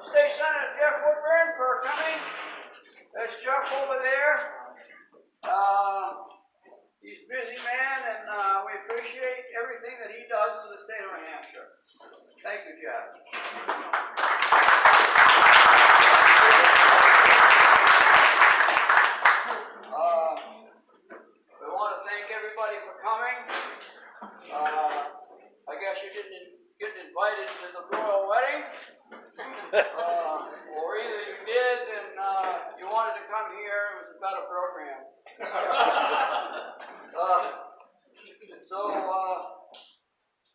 State Senator Jeff Woodburn for coming. There's Jeff over there. He's a busy man, and we appreciate everything that he does for the state of New Hampshire. Thank you, Jeff. We want to thank everybody for coming. I guess you didn't get invited to the royal wedding, or either you did and you wanted to come here. It was a better program.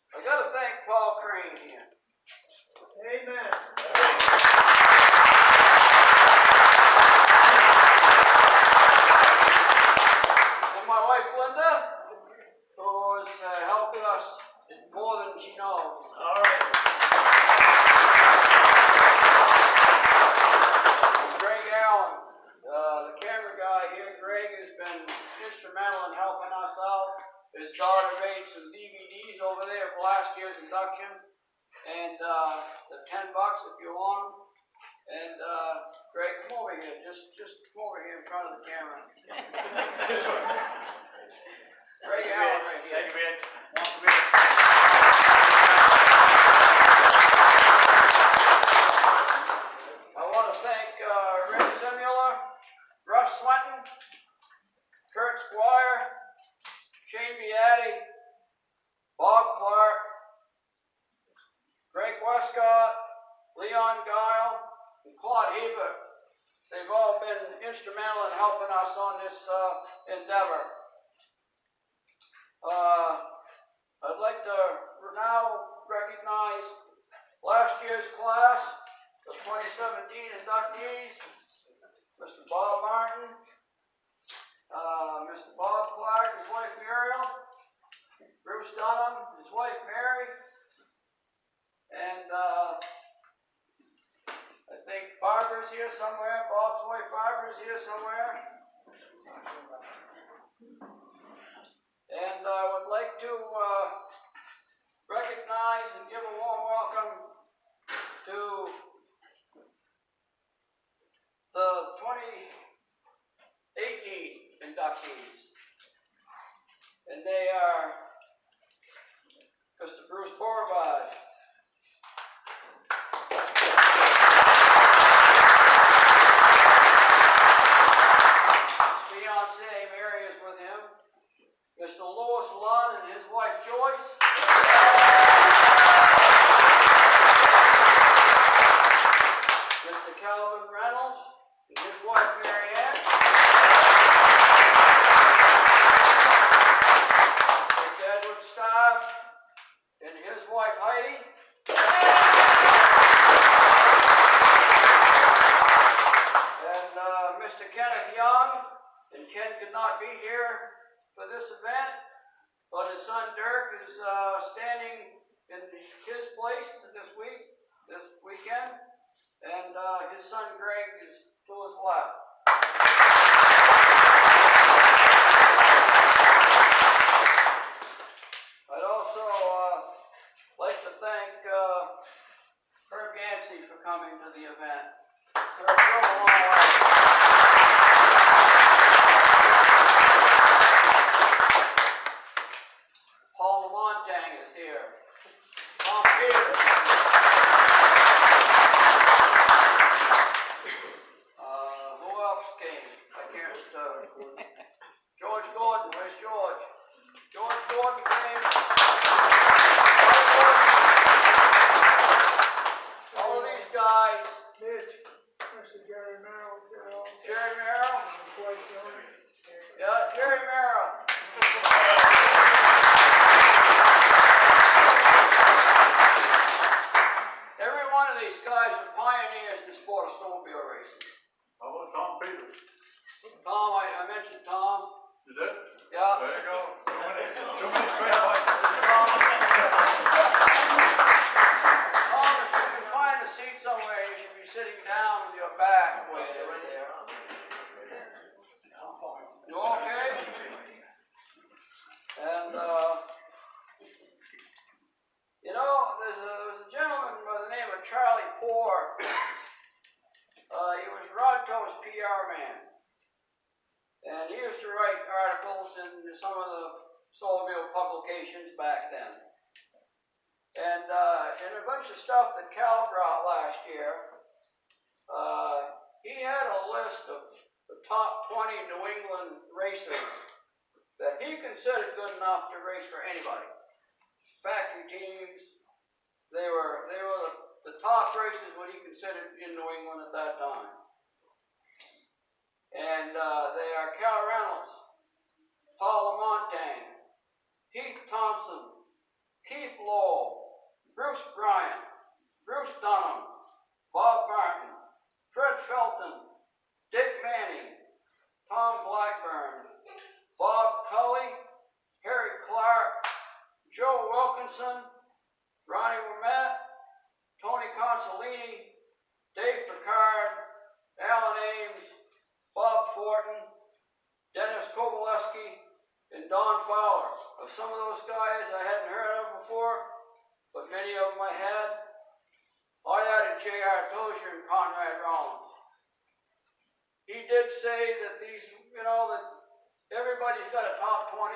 I got to thank Paul Crane here. Amen. And my wife Linda, who is helping us more than she knows. All right. Greg Allen, the camera guy here. Greg has been instrumental in helping us out. His daughter made some DVDs over there for last year's induction, and they're $10 if you want them. And Greg, come over here. Just come over here in front of the camera. Greg Allen right here. Thank you, man. I want to thank Rick Simula, Russ Swinton, Kurt Squire, Shane Beatty, Bob Clark, Greg Westcott, Leon Guile, and Claude Hebert. They've all been instrumental in helping us on this endeavor. I'd like to now recognize last year's class, the 2017 inductees, Mr. Bob Martin, Mr. Bob Clark, his wife Muriel, Bruce Dunham, his wife Mary, and I think Barbara's here somewhere. Bob's wife Barbara's here somewhere. And I would like to recognize and give a warm welcome to the 2018 inductees. And they are Mr. Bruce Borbard, his fiancée Mary is with him, Mr. Louis Lunn and his wife Joyce, Mr. Calvin Reynolds and his wife Mary Ann, Mr. Edward Staub and his wife Heidi, and Mr. Kenneth Young. And Ken could not be here for this event, but his son Dirk is standing in his place this weekend, and his son Greg is to his left. I'd also like to thank Herb Yancey for coming to the event. Herb, come along. Paul Montang is here. Tom Peters. Who else came? I can't. George Gordon. Where's George? George Gordon came. All of these guys. Mitch, Mr. Jerry Merrill, Jerry Merrill. his wife Joan. Yeah, Jerry Merrill. Every one of these guys are pioneers in the sport of snowmobile racing. How about Tom Peters? Tom, I mentioned Tom. You did? Yeah. There you go. Too many straight lines. Tom, if you can find a seat somewhere, you should be sitting down with your back way over there. You okay? And you know, there was a gentleman by the name of Charlie Poor man. And he used to write articles in some of the snowmobile publications back then. And in a bunch of stuff that Cal brought last year, he had a list of the top 20 New England racers that he considered good enough to race for anybody. Factory teams, they were the top racers what he considered in New England at that time. And they are Cal Reynolds, Paul Lamontagne, Keith Thompson, Keith Lowell, Bruce Bryant, Bruce Dunham, Bob Martin, Fred Felton, Dick Manning, Tom Blackburn, Bob Cully, Harry Clark, Joe Wilkinson, Ronnie Wimett, Tony Consolini, Dave Picard, Alan Ames, Bob Fortin, Dennis Kowaleski, and Don Fowler. Of some of those guys I hadn't heard of before, but many of them I had. I added J.R. Tozier and Conrad Rollins. He did say that these, that everybody's got a top 20,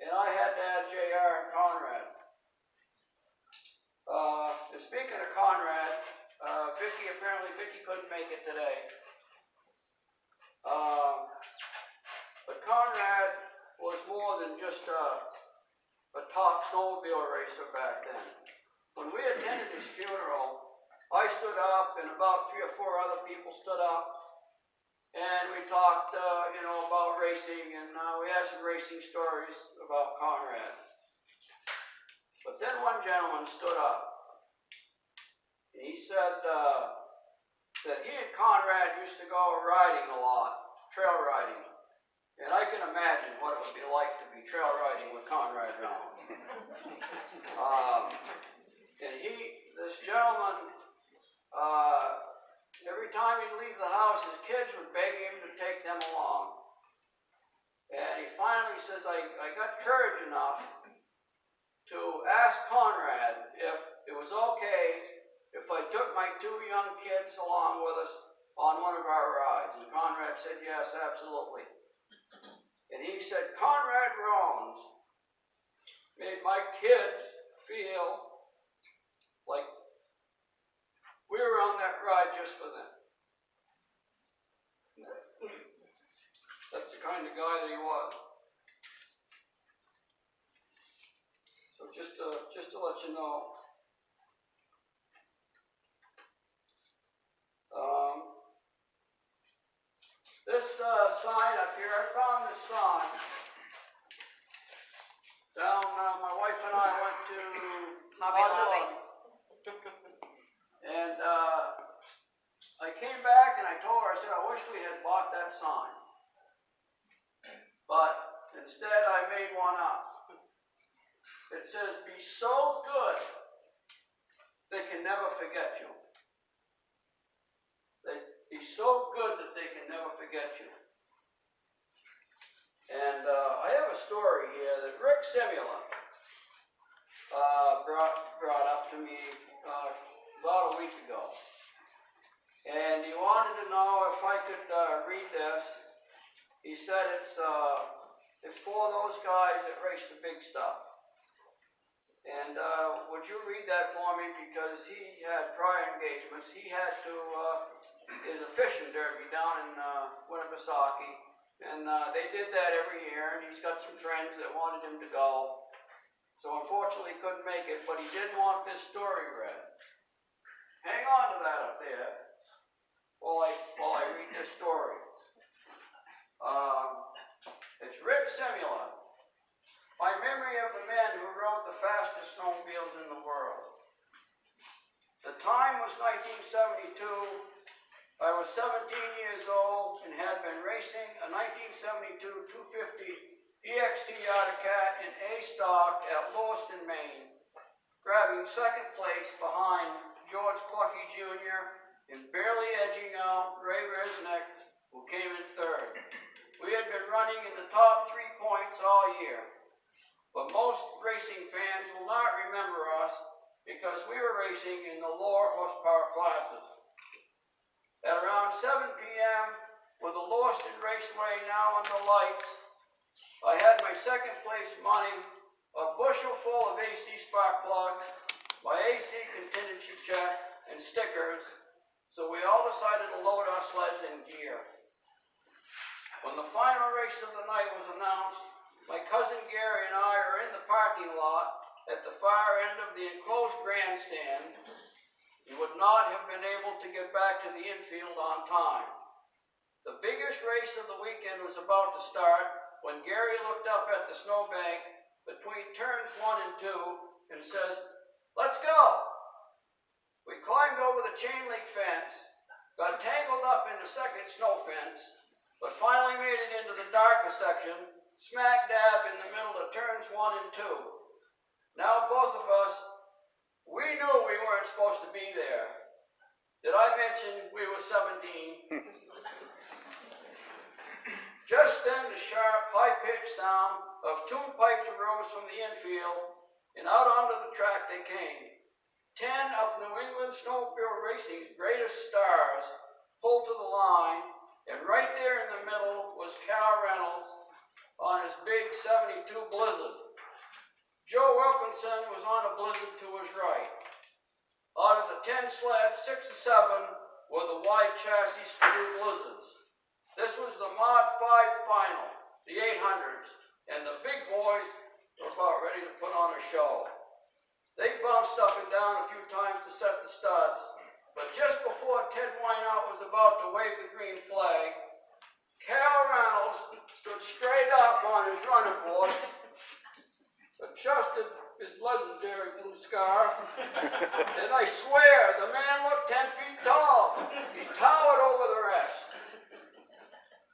and I had to add J.R. and Conrad. And speaking of Conrad, Vicky couldn't make it today. But Conrad was more than just a top snowmobile racer back then. When we attended his funeral, I stood up and about 3 or 4 other people stood up, and we talked, about racing, and we had some racing stories about Conrad. But then one gentleman stood up, and he said that he and Conrad used to go riding a lot, trail riding. And I can imagine what it would be like to be trail riding with Conrad Rollins. And this gentleman, every time he'd leave the house, his kids would beg him to take them along. And he finally says, I got courage enough to ask Conrad if it was okay if I took my 2 young kids along with us on one of our rides. And Conrad said, yes, absolutely. And he said, Conrad Rollins made my kids feel like we were on that ride just for them. That's the kind of guy that he was. So just to let you know. This sign up here, I found this sign down, my wife and I went to Hobby Lobby. And I came back and I told her, I said, I wish we had bought that sign. But instead I made one up. It says, be so good they can never forget you. Be so good that they can never forget you. And I have a story here that Rick Simula brought up to me about a week ago. And he wanted to know if I could read this. He said it's for those guys that race the big stuff. And would you read that for me? Because he had prior engagements. He had to, there's a fishing derby down in Winnipesaukee. And they did that every year. And he's got some friends that wanted him to go. So unfortunately he couldn't make it, but he did want this story read. Hang on to that up there while I read this story. It's Rick Simula. My memory of the men who rode the fastest snowmobiles in the world. The time was 1972. I was 17 years old and had been racing a 1972 250 EXT Autocat in A stock at Lewiston, Maine, grabbing second place behind George Clucky Jr. and barely edging out Ray Resnick, who came in third. We had been running in the top 3 points all year, but most racing fans will not remember us because we were racing in the lower horsepower classes. At around 7 p.m., with the Lawston Raceway now under lights, I had my second place money, a bushel full of AC spark plugs, my AC contingency check, and stickers, so we all decided to load our sleds in gear. When the final race of the night was announced, my cousin Gary and I are in the parking lot at the far end of the enclosed grandstand. We would not have been able to get back to the infield on time. The biggest race of the weekend was about to start when Gary looked up at the snowbank between turns 1 and 2 and says, "Let's go." We climbed over the chain link fence, got tangled up in the second snow fence, but finally made it into the darker section, smack dab in the middle of turns 1 and 2. Now both of us, we knew we weren't supposed to be there. Did I mention we were 17? Just then the sharp, high-pitched sound of tune pipes arose from the infield, and out onto the track they came. 10 of New England snowmobile racing's greatest stars pulled to the line, and right there in the middle was Cal Reynolds on his big 72 Blizzard. Joe Wilkinson was on a Blizzard to his right. Out of the 10 sleds, 6 or 7 were the wide chassis Skidoo Blizzards. This was the Mod 5 final, the 800s, and the big boys were about ready to put on a show. They bounced up and down a few times to set the studs, but just before Ted Wineout was about to wave the green flag, Cal Reynolds stood straight up on his running board, adjusted his legendary blue scarf, and I swear the man looked 10 feet tall. He towered over the rest.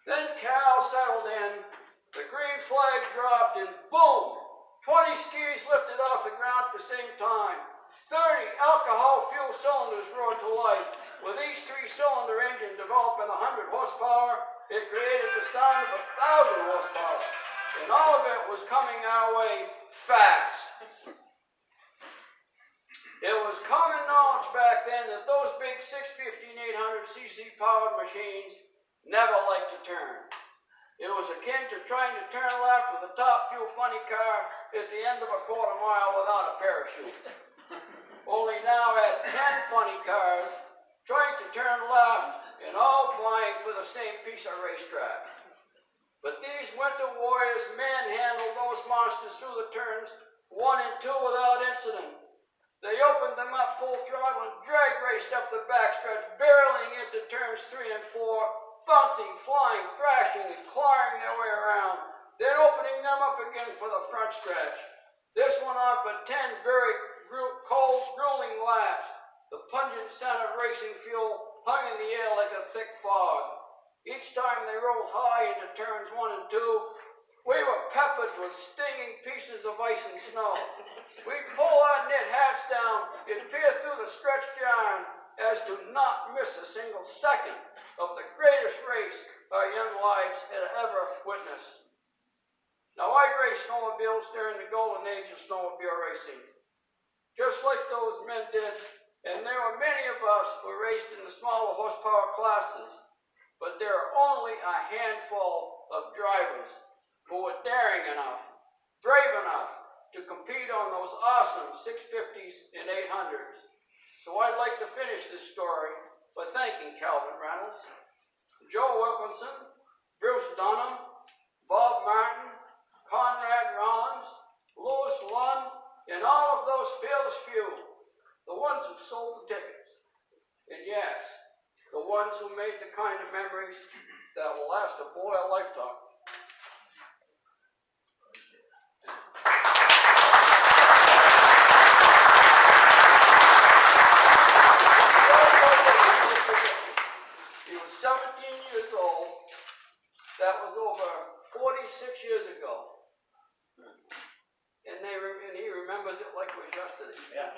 Then Cal settled in, the green flag dropped, and boom! 20 skis lifted off the ground at the same time. 30 alcohol-fueled cylinders roared to life. With each 3-cylinder engine developing 100 horsepower, it created the sound of 1,000 horsepower. And all of it was coming our way fast. It was common knowledge back then that those big 650 and 800cc powered machines never liked to turn. It was akin to trying to turn left with a top fuel funny car at the end of a quarter mile without a parachute. Only now at 10 funny cars trying to turn left and all vying for the same piece of racetrack. But these winter warriors manhandled those monsters through the turns 1 and 2 without incident. They opened them up full throttle and drag raced up the backstretch, barreling into turns 3 and 4, bouncing, flying, thrashing, and clawing their way around, then opening them up again for the front stretch. This went on for 10 very cold, grueling laps. The pungent scent of racing fuel hung in the air like a thick fog. Each time they rolled high into turns 1 and 2, we were peppered with stinging pieces of ice and snow. We'd pull our knit hats down and peer through the stretched yarn as to not miss a single second of the greatest race our young lives had ever witnessed. Now, I raced snowmobiles during the golden age of snowmobile racing, just like those men did, and there were many of us who raced in the smaller horsepower classes, but there are only a handful of drivers who were daring enough, brave enough to compete on those awesome 650s and 800s. So I'd like to finish this story by thanking Calvin Reynolds, Joe Wilkinson, Bruce Dunham, Bob Martin, Conrad Rollins, Louis Lund, and all of those fearless few, the ones who sold the tickets. And yes, the ones who made the kind of memories that will last a boy a lifetime. He was 17 years old. That was over 46 years ago. And he remembers it like it was yesterday. Yeah.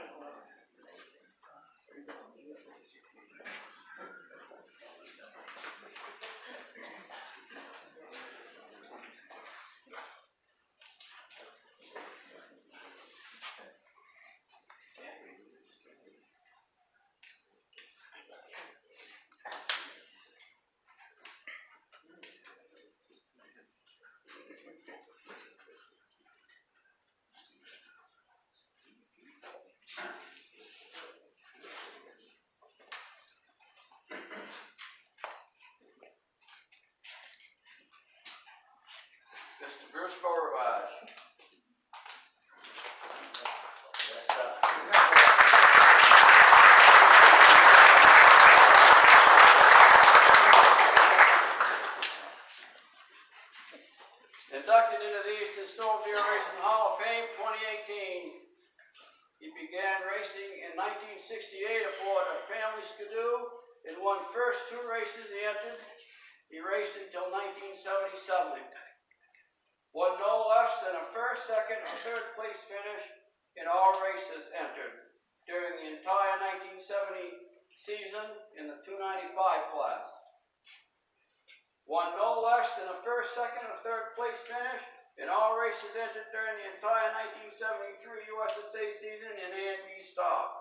1968 aboard a family skidoo and won first 2 races he entered. He raced until 1977. Won no less than a first, second, or third place finish in all races entered during the entire 1970 season in the 295 class. Won no less than a first, second, or third place finish in all races entered during the entire 1973 USSA season in A and B stock.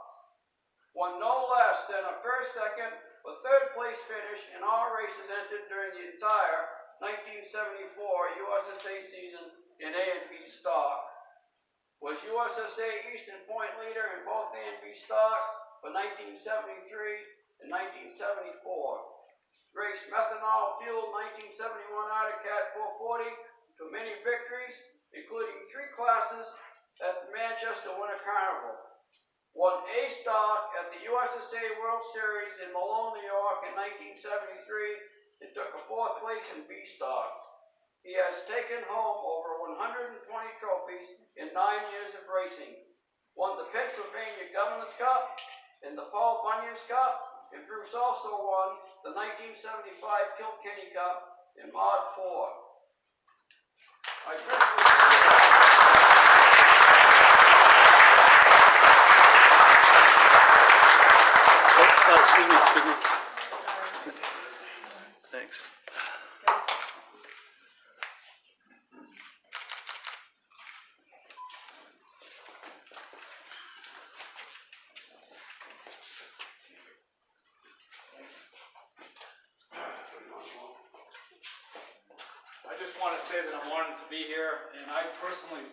Won no less than a first, second, or third place finish in all races entered during the entire 1974 USSA season in A and B stock. Was USSA Eastern Point leader in both A and B stock for 1973 and 1974. Raced methanol-fueled 1971 Arctic Cat 440 to many victories, including 3 classes at the Manchester Winter Carnival. Won A stock at the USSA World Series in Malone, New York in 1973 and took a 4th place in B stock. He has taken home over 120 trophies in 9 years of racing. Won the Pennsylvania Governor's Cup and the Paul Bunyan's Cup, and Bruce also won the 1975 Kilkenny Cup in Mod 4. Excuse me. Thanks. I just want to say that I'm honored to be here, and I personally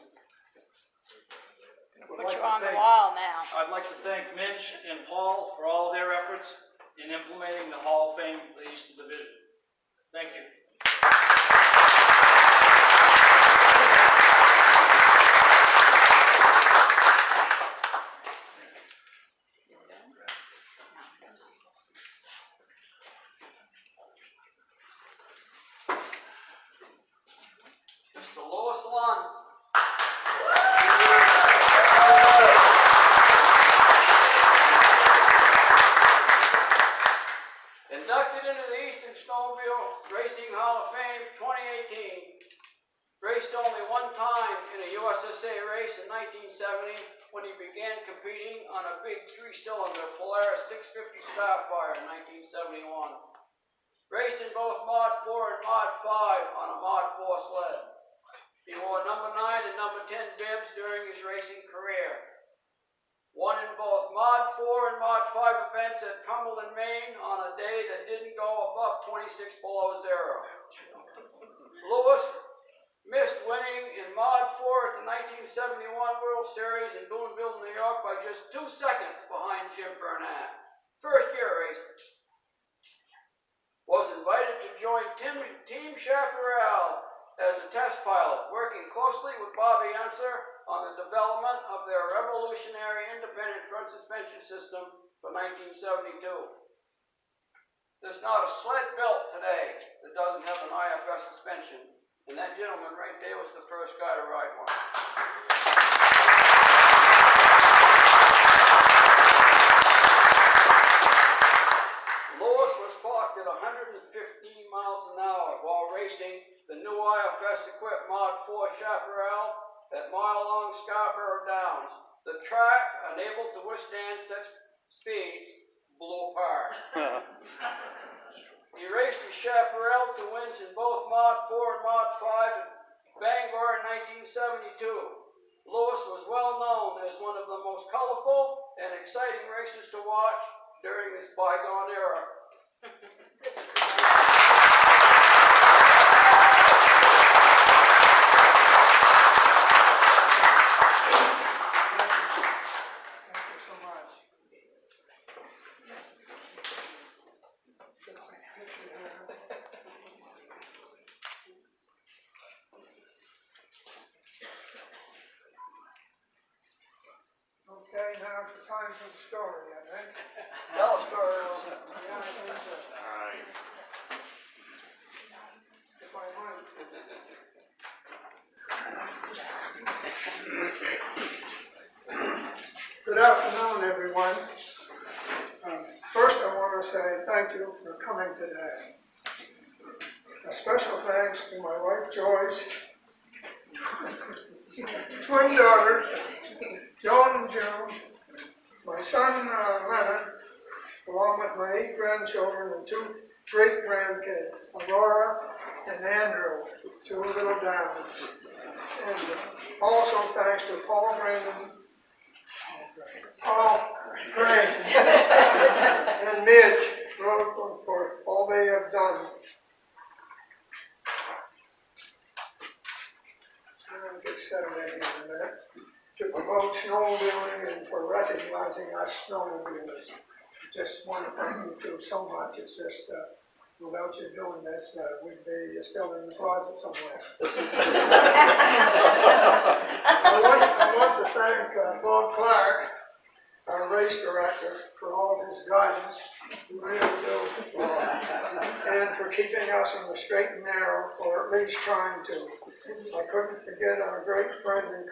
would Put like you to on the thank, wall now. I'd like to thank Minch and Paul for all their efforts in implementing the Hall of Fame for the Eastern Division. Thank you. Mr. Louis Lund. Inducted into the Eastern Snowmobile Racing Hall of Fame 2018. Raced only 1 time in a USSA race in 1970 when he began competing on a big 3-cylinder Polaris 650 Starfire in 1971. Raced in both Mod 4 and Mod 5 on a Mod 4 sled. He wore number 9 and number 10 bibs during his racing career. Won in both Mod 4 and Mod 5 events at Cumberland, Maine on a day that didn't go above 26 below zero. Lewis missed winning in Mod 4 at the 1971 World Series in Boonville, New York by just 2 seconds behind Jim Burnett. First year racing. Was invited to join Team Chaparral as a test pilot, working closely with Bobby Unser on the development of their revolutionary independent front suspension system for 1972. There's not a sled built today that doesn't have an IFS suspension, and that gentleman right there was the first guy to ride one. Lewis was clocked at 115 miles an hour while racing the new IFS-equipped Mod 4 Chaparral at mile-long Scarborough Downs. The track, unable to withstand such speeds, blew apart. He raced his Chaparral to wins in both Mod 4 and Mod 5 at Bangor in 1972. Lewis was well known as one of the most colorful and exciting racers to watch during this bygone era. Okay, now it's the time for the story, I think. Tell a story. Yeah, I think so. If I might. Good afternoon, everyone. to say thank you for coming today. A special thanks to my wife Joyce, twin daughters, Joan and June, my son Leonard, along with my 8 grandchildren and 2 great grandkids, Aurora and Andrew, 2 little diamonds. And also thanks to Paul Gray, and Midge for all they have done. I'll get settled in here in a minute. To promote snowmobiling and for recognizing us snowmobilers. Just want to thank you two so much. It's just, without you doing this, we'd be still in the closet somewhere. I want to thank Bob Clark, our race director, for all of his guidance. We really do. And for keeping us on the straight and narrow, or at least trying to. I couldn't forget our great friend and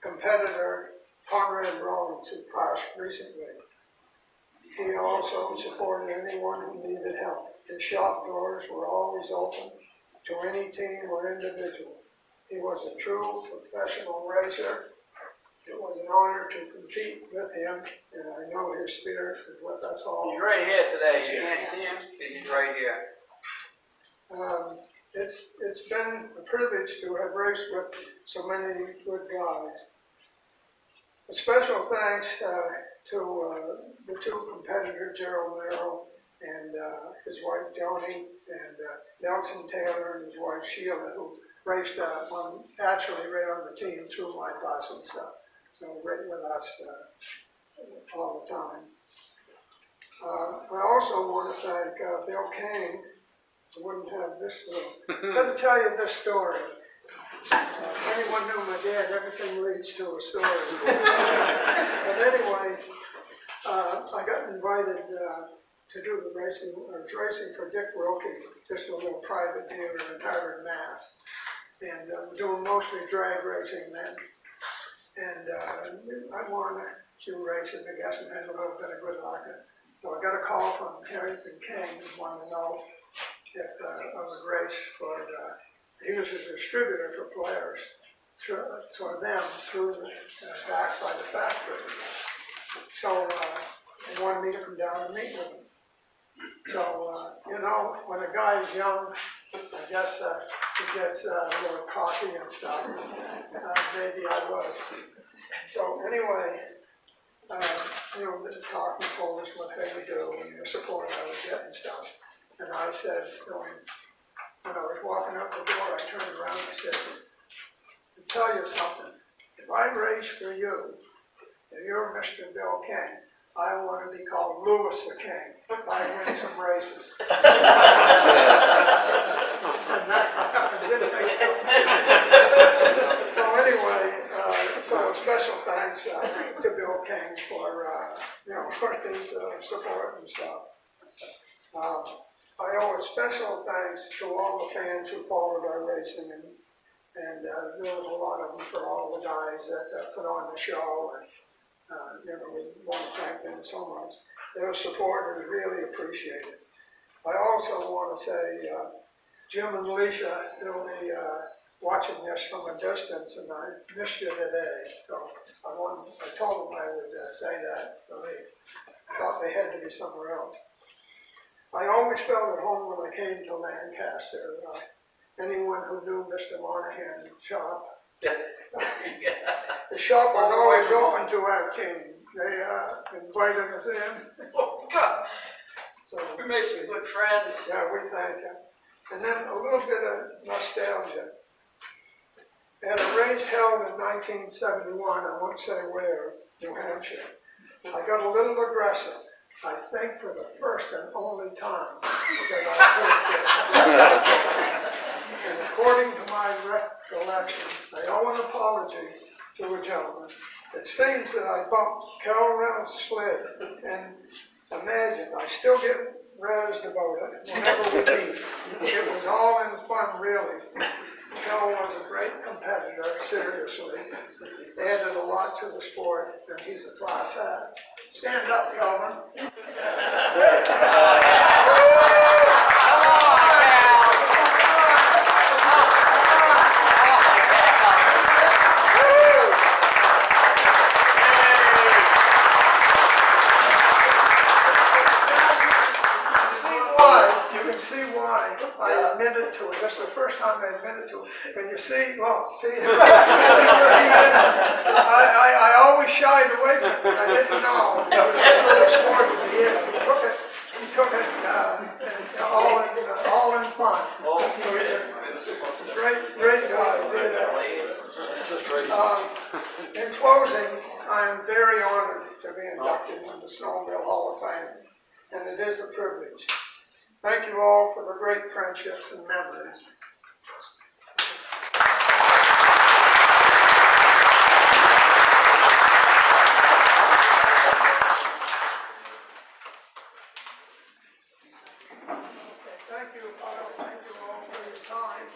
competitor, Conrad Rollins, who passed recently. He also supported anyone who needed help. His shop doors were always open to any team or individual. He was a true professional racer. It was an honor to compete with him, and I know his spirit is with us all. He's right here today. You can't see him, but he's right here. It's been a privilege to have raced with so many good guys. A special thanks to the 2 competitors, Gerald Merrill and his wife Joni, and Nelson Taylor and his wife Sheila, who raced actually right on the team through my bus and stuff. So right with us all the time. I also want to thank Bill Kane. I wouldn't have this little. Let me tell you this story. Anyone knew my dad, everything leads to a story. But anyway, I got invited to do the racing for Dick Wilkie, just a little private dealer in Harvard, Mass. And doing mostly drag racing then. And I won a few races, I guess, and had a little bit of good luck. So I got a call from Harrington King, who wanted to know if I would race for, he was a distributor for players, for them through back by the factory. So they wanted me to come down and meet with them. So, when a guy is young, I guess he gets a little cocky and stuff. Maybe I was. So anyway, this talking told us what they would do and the support I would get and stuff. And I said to him, when I was walking out the door, I turned around and said, to tell you something, if I race for you, and you're Mr. Bill King, I want to be called Louis the King if I win some races. And that didn't make it. So anyway, so a special thanks to Bill King for his support and stuff. I owe a special thanks to all the fans who followed our racing, and there was a lot of them for all the guys that put on the show, and we want to thank them so much. Their support is really appreciated. I also want to say Jim and Alicia, they'll be watching this from a distance, and I missed you today, so I told them I would say that, so they thought they had to be somewhere else. I always felt at home when I came to Lancaster. Anyone who knew Mr. Monahan's shop, the shop was always open to our team. They invited us in. Oh, God. So We made some good friends. yeah, we thank them. And then a little bit of nostalgia. At a race held in 1971, I won't say where, New Hampshire, I got a little aggressive. I think for the first and only time that I did this. And according to my recollection, I owe an apology to a gentleman. It seems that I bumped Cal Reynolds' sled, and imagine, I still get razzed about it whenever we meet. It was all in fun, really. Cal was a great competitor, seriously. Added a lot to the sport, and he's a class act. Stand up, Calvin. You can see why I admitted to it. That's the first time I admitted to it. And you see, well, see, I always shied away from it. I didn't know. He was as good a sport as he is. He took it all in fun. Great guy. In closing, I'm very honored to be inducted into the Snowmobile Hall of Fame, and it is a privilege. Thank you all for the great friendships and memories. Thank you, Kyle. Thank you all for your time.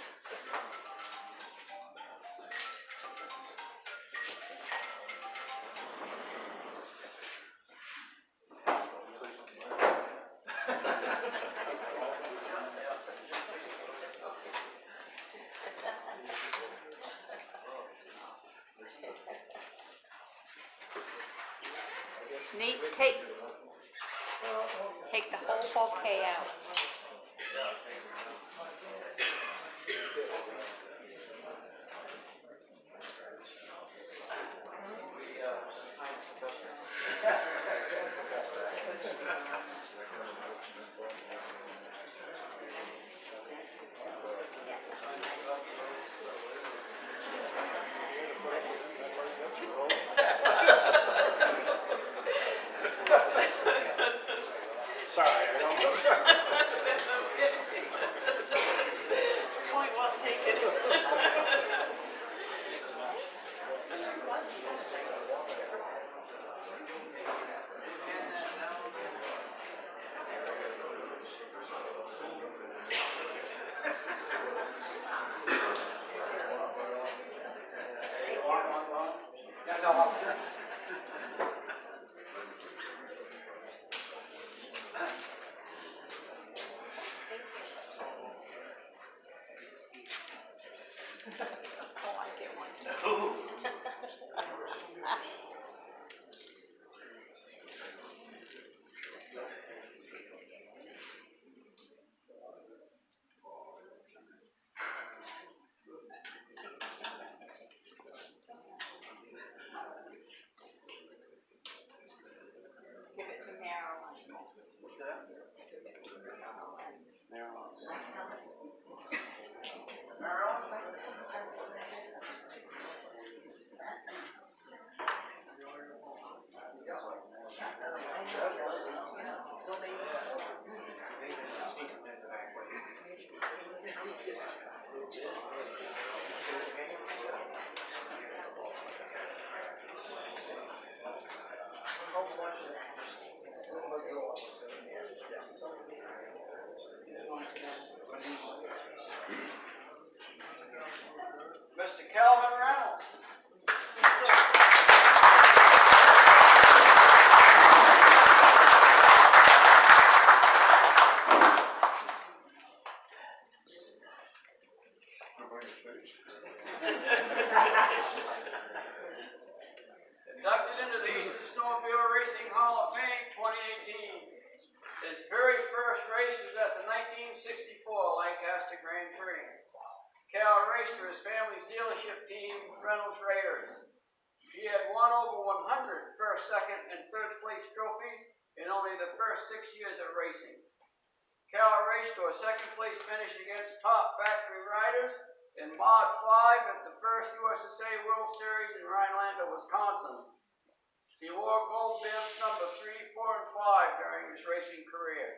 Nate, take the whole bouquet out. Sorry, I don't know. Point well taken. Oh, I get one too. Give it to Marilyn. What's that? Mr. Calvin Reynolds. Inducted into the Eastern Snowmobile Racing Hall of Fame 2018. His very first race was at the 1964 Lancaster Grand Prix. Cal raced for his family's dealership team, Reynolds Raiders. He had won over 100 first, second, and third place trophies in only the first 6 years of racing. Cal raced to a second place finish against top factory riders in Mod 5 at the first USSA World Series in Rhinelander, Wisconsin. He wore gold bibs number 3, 4, and 5 during his racing career.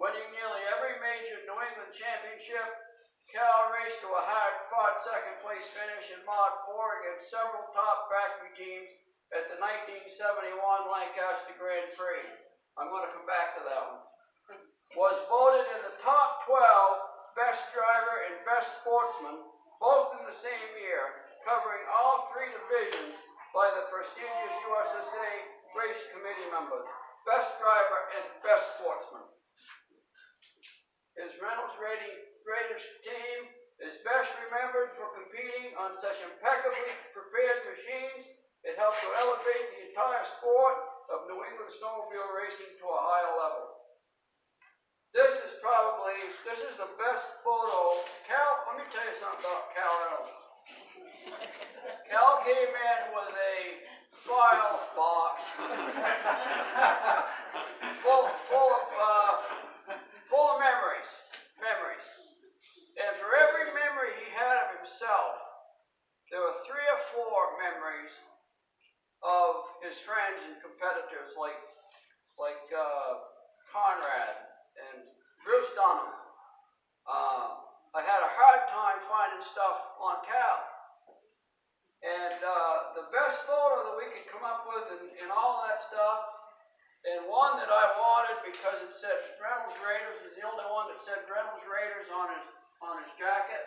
Winning nearly every major New England championship, Cal raced to a hard-fought second place finish in Mod 4 against several top factory teams at the 1971 Lancaster Grand Prix. I'm going to come back to that one. Was voted in the top 12 best driver and best sportsman, both in the same year, covering all 3 divisions by the prestigious USSA race committee members. best driver, and best sportsman. His Reynolds Raiders team is best remembered for competing on such impeccably prepared machines. It helped to elevate the entire sport of New England snowmobile racing to a higher level. This is the best photo. Cal, let me tell you something about Cal Reynolds. Cal came in with a file box full of memories. And for every memory he had of himself, there were 3 or 4 memories of his friends and competitors like Conrad and Bruce Dunham. I had a hard time finding stuff on Cal. And the best photo that we could come up with in all that stuff, and one that I wanted because it said Reynolds Raiders, was the only one that said Reynolds Raiders on his jacket.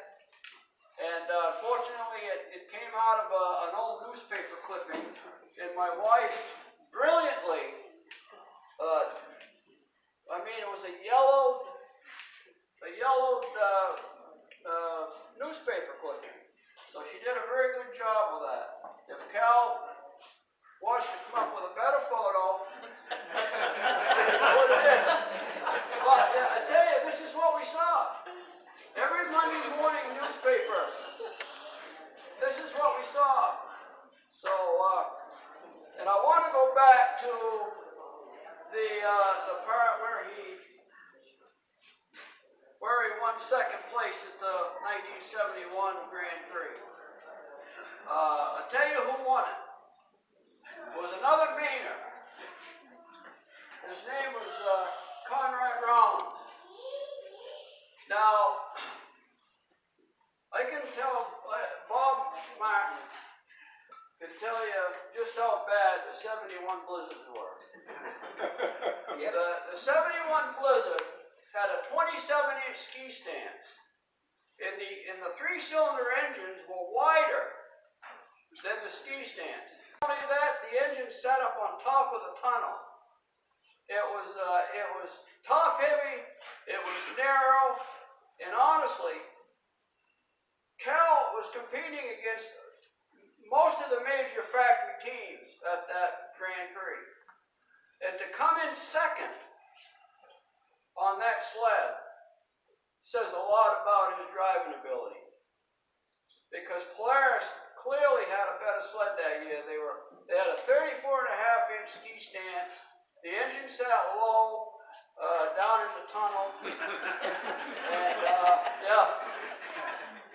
And fortunately, it came out of an old newspaper clipping, and my wife brilliantly, it was a yellowed newspaper clipping. So she did a very good job with that. If Cal wants to come up with a better photo, what it is. But I tell you, this is what we saw. Every Monday morning newspaper, this is what we saw. So, and I want to go back to the part where he won second place at the 1971 Grand Prix. I'll tell you who won it. It was another Mainer. His name was Conrad Rollins. Now, I can tell Bob Martin can tell you just how bad the 71 blizzards were. Yep. The 71 blizzard had a 27-inch ski stance. And the 3-cylinder engines were wider than the ski stance. Not only that, the engine sat up on top of the tunnel. It was top heavy, it was narrow, and honestly, Cal was competing against most of the major factory teams at that Grand Prix. And to come in second on that sled says a lot about his driving ability. Because Polaris clearly had a better sled that year. They had a 34.5-inch ski stance. The engine sat low down in the tunnel. And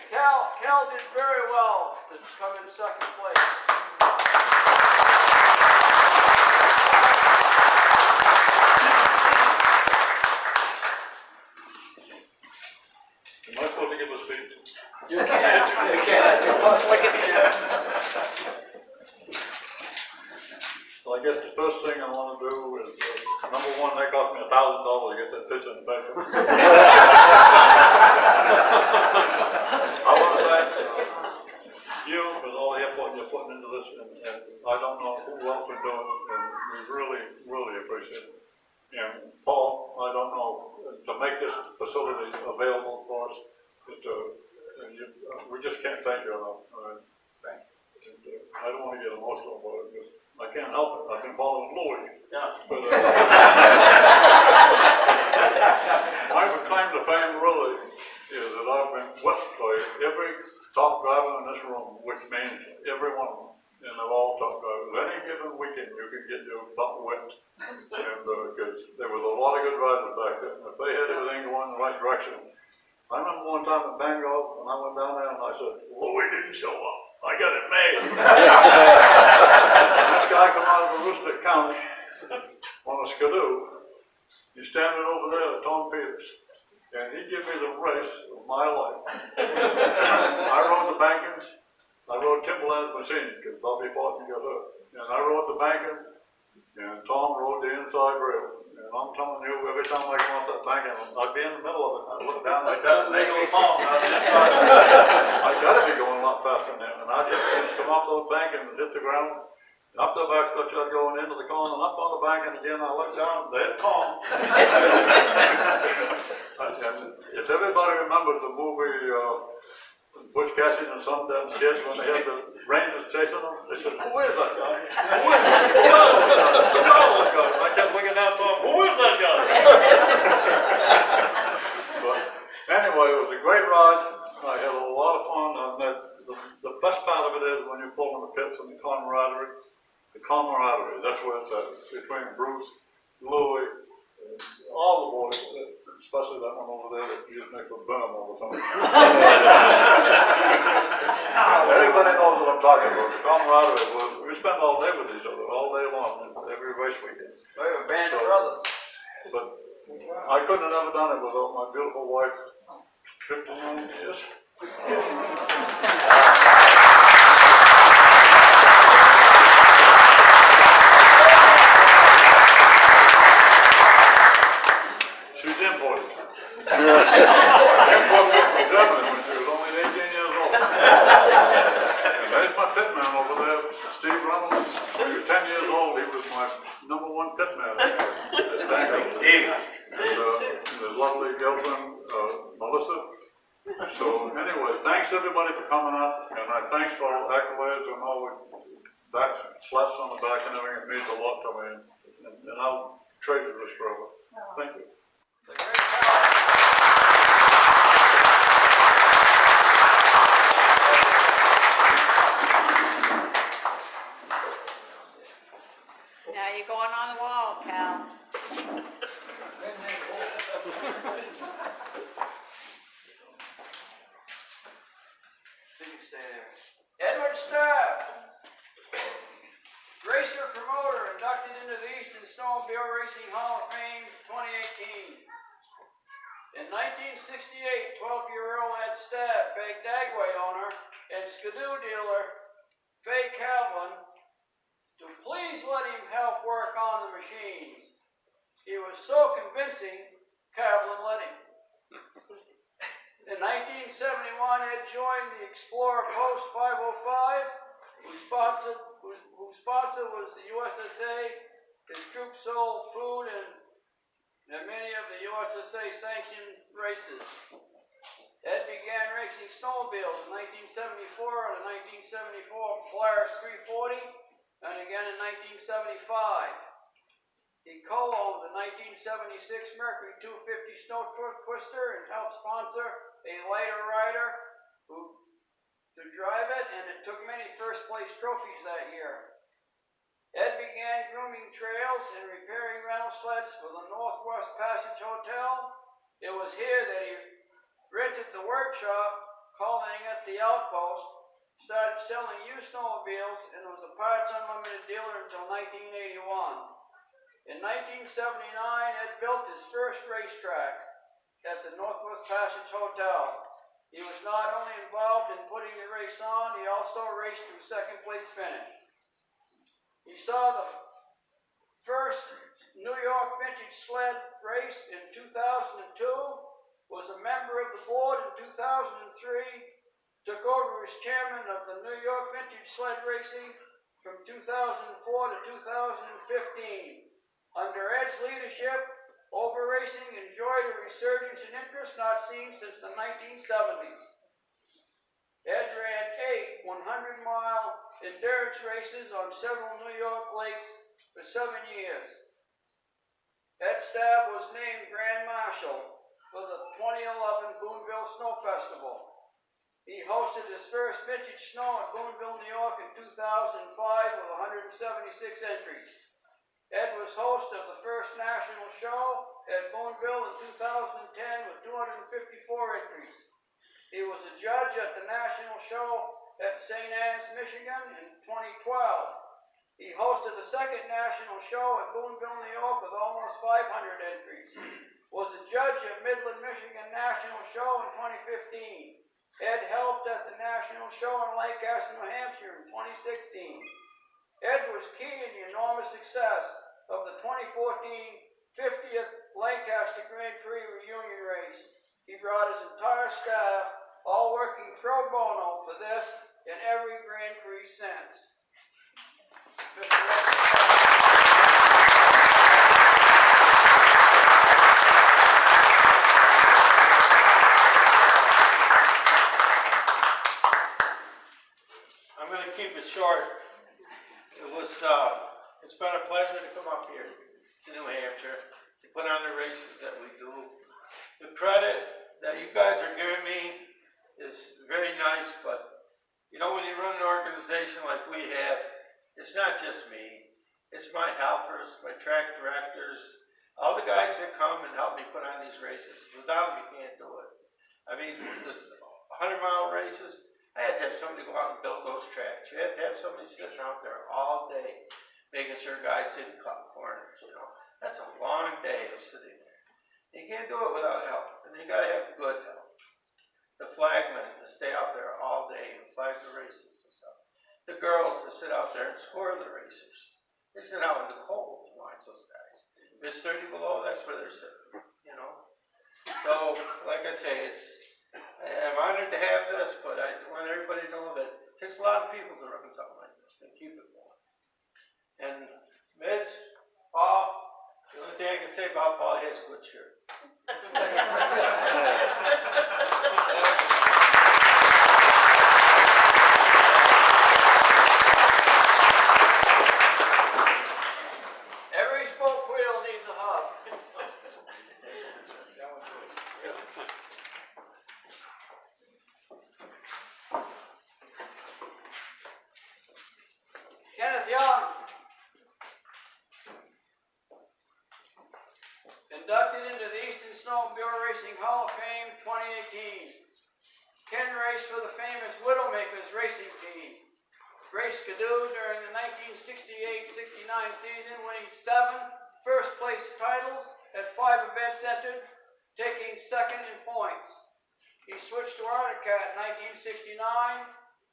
Cal did very well to come in second place. Am I supposed to give a speech? You can. Look at me. So I guess the first thing I want to do is, number one, that cost me $1,000 to get that picture in the paper. I want to thank you for all the effort you're putting into this, and I don't know who else would do it, and we really, really appreciate it. And Paul, I don't know, to make this facility available for us, we just can't thank you enough. Thank you. I don't want to get emotional about it, because I can't help it. I've been following Louis. Yeah. But, my claim to fame really is that I've been whipped by every top driver in this room, which means every one of them. And they're all top drivers. Any given weekend, you could get your butt whipped. And because there was a lot of good riders back then. If they had everything going in the right direction. I remember one time at Bangor, and I went down there and I said, Louis didn't show up. I got it made. This guy come out of Aroostook County on a skidoo. He's standing over there at Tom Peters. And he gave me the race of my life. I rode the bankings. I rode Timberland's machine because Bobby fought and got hurt. And I rode the banking, and Tom rode the inside rail. And I'm telling you, every time I come off that banking, I'd be in the middle of it. I'd look down like that, and they go Tom. I got to be going a lot faster than him. And I'd just come off those bankings and hit the ground, Up the back stretch, I'd going into the corner and up on the bank, and again I looked down, there's Tom. And if everybody remembers the movie, Butch Cassidy and Sundance Kids, when they had the Rangers chasing them, they said, who is that guy? Who is that guy? And I kept looking down, Tom, who is that guy? But anyway, it was a great ride. I had a lot of fun. The best part of it is when you're pulling the pits and the camaraderie. The camaraderie, that's where it's at, between Bruce, Louie, all the boys, especially that one over there that used to make the venom all the time. Everybody knows what I'm talking about. The camaraderie, we spend all day with each other, all day long, every race weekend. We have a band of brothers. But I couldn't have ever done it without my beautiful wife, 59 years. She's imported. Imported from Germany when she was only 18 years old. And there's my pit man over there, Steve Reynolds. When he was 10 years old, he was my #1 pit man. Steve. And his lovely girlfriend, Melissa. So anyway, thanks everybody for coming up, and I thanks for all the accolades and all the back slaps on the back and everything. It means a lot to me, and I'll treasure this forever. Thank you. Now you're going on the wall, pal. Edward Stabb, racer promoter, inducted into the Eastern Snowmobile Racing Hall of Fame 2018. In 1968, 12-year-old Ed Stabb begged Agway owner and Skidoo dealer Fay Calvin to please let him help work on the machines. He was so convincing, Calvin let him. In 1971, Ed joined the Explorer Post 505, whose sponsor was the USSA. His troops sold food and many of the USSA sanctioned races. Ed began racing snowmobiles in 1974 on a 1974 Polaris 340, and again in 1975. He co-owned the 1976 Mercury 250 Snow Twister and helped sponsor a later rider to drive it, and it took many first-place trophies that year. Ed began grooming trails and repairing rental sleds for the Northwest Passage Hotel. It was here that he rented the workshop, calling it the Outpost, started selling used snowmobiles, and was a Parts Unlimited dealer until 1981. In 1979, Ed built his first racetrack at the Northwest Passage Hotel. He was not only involved in putting the race on, he also raced to second place finish. He saw the first New York Vintage Sled race in 2002, was a member of the board in 2003, took over as chairman of the New York Vintage Sled Racing from 2004 to 2015. Under Ed's leadership, over racing enjoyed a resurgence in interest not seen since the 1970s. Ed ran 8 100-mile endurance races on several New York lakes for 7 years. Ed Stabb was named Grand Marshal for the 2011 Boonville Snow Festival. He hosted his first vintage snow at Boonville, New York in 2005 with 176 entries. Ed was host of the first national show at Boonville in 2010 with 254 entries. He was a judge at the national show at St. Anne's, Michigan in 2012. He hosted the second national show at Boonville, New York with almost 500 entries. Was a judge at Midland, Michigan National Show in 2015. Ed helped at the national show in Lancaster, New Hampshire in 2016. Ed was key in the enormous success of the 2014 50th Lancaster Grand Prix reunion race. He brought his entire staff, all working pro bono for this and every Grand Prix since. I'm going to keep it short. It's been a pleasure to come up here to New Hampshire to put on the races that we do. The credit that you guys are giving me is very nice, but you know, when you run an organization like we have, it's not just me. It's my helpers, my track directors, all the guys that come and help me put on these races. Without them, you can't do it. I mean, the 100-mile races, I had to have somebody go out and build those tracks. You had to have somebody sitting out there all day, making sure guys didn't cut corners, you know. That's a long day of sitting there. You can't do it without help, and you gotta have good help. The flagmen to stay out there all day and flag the races and stuff. The girls that sit out there and score the racers. They sit out in the cold to watch those guys. If it's 30 below, that's where they're sitting, you know. So, like I say, I'm honored to have this, but I want everybody to know that it takes a lot of people to run something like this and keep it going. And Mitch, Paul, the only thing I can say about Paul, he has a good shirt. Every spoke wheel needs a hub. Kenneth Young. Inducted into the Eastern Snowmobile Racing Hall of Fame 2018. Ken raced for the famous Widowmakers racing team. Raced Skidoo during the 1968-69 season, winning 7 first-place titles at 5 events entered, taking second in points. He switched to Arctic Cat in 1969,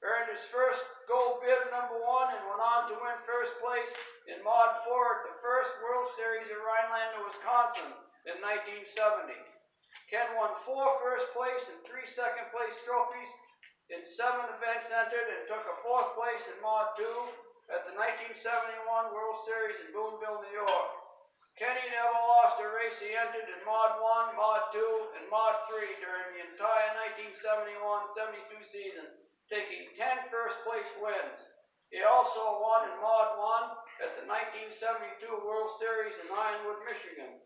earned his first gold bib #1, and went on to win first place in Mod 4 at the first World Series at Rhinelander, Wisconsin in 1970. Ken won 4 first place and 3 second place trophies in 7 events entered, and took a 4th place in Mod 2 at the 1971 World Series in Boonville, New York. Kenny never lost a race he entered in Mod 1, Mod 2, and Mod 3 during the entire 1971-72 season, taking 10 first place wins. He also won in Mod 1 at the 1972 World Series in Ironwood, Michigan.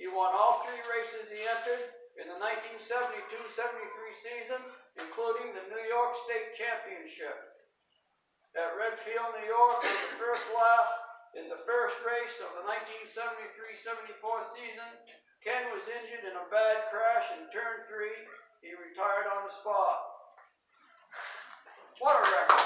He won all 3 races he entered in the 1972-73 season, including the New York State Championship. At Redfield, New York, on the first lap in the first race of the 1973-74 season, Ken was injured in a bad crash in turn 3. He retired on the spot. What a record!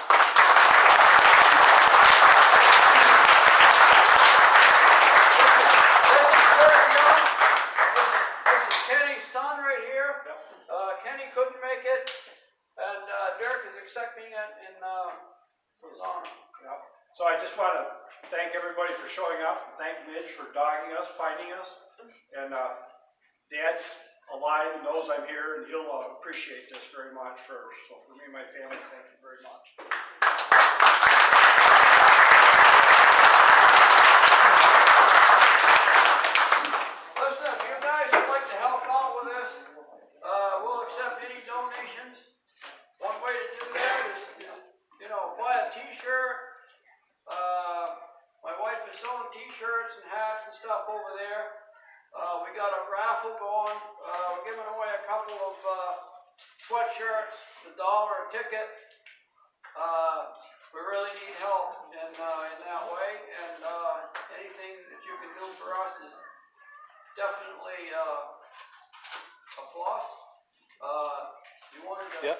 This is Kenny's son right here. Kenny couldn't make it, and Dirk is accepting it in his honor. Yeah. So I just want to thank everybody for showing up, and thank Midge for dogging us, finding us, and Dad's alive and knows I'm here, and he'll appreciate this very much. So for me and my family, thank you very much. Listen, if you guys would like to help out with this, we'll accept any donations. One way to do that is buy a t-shirt. My wife is sewing t-shirts and hats and stuff over there. We got a raffle going. We're giving away a couple of sweatshirts, $1 a ticket. We really need help in that way, and anything that you can do for us is definitely a plus. You wanted to... Yep.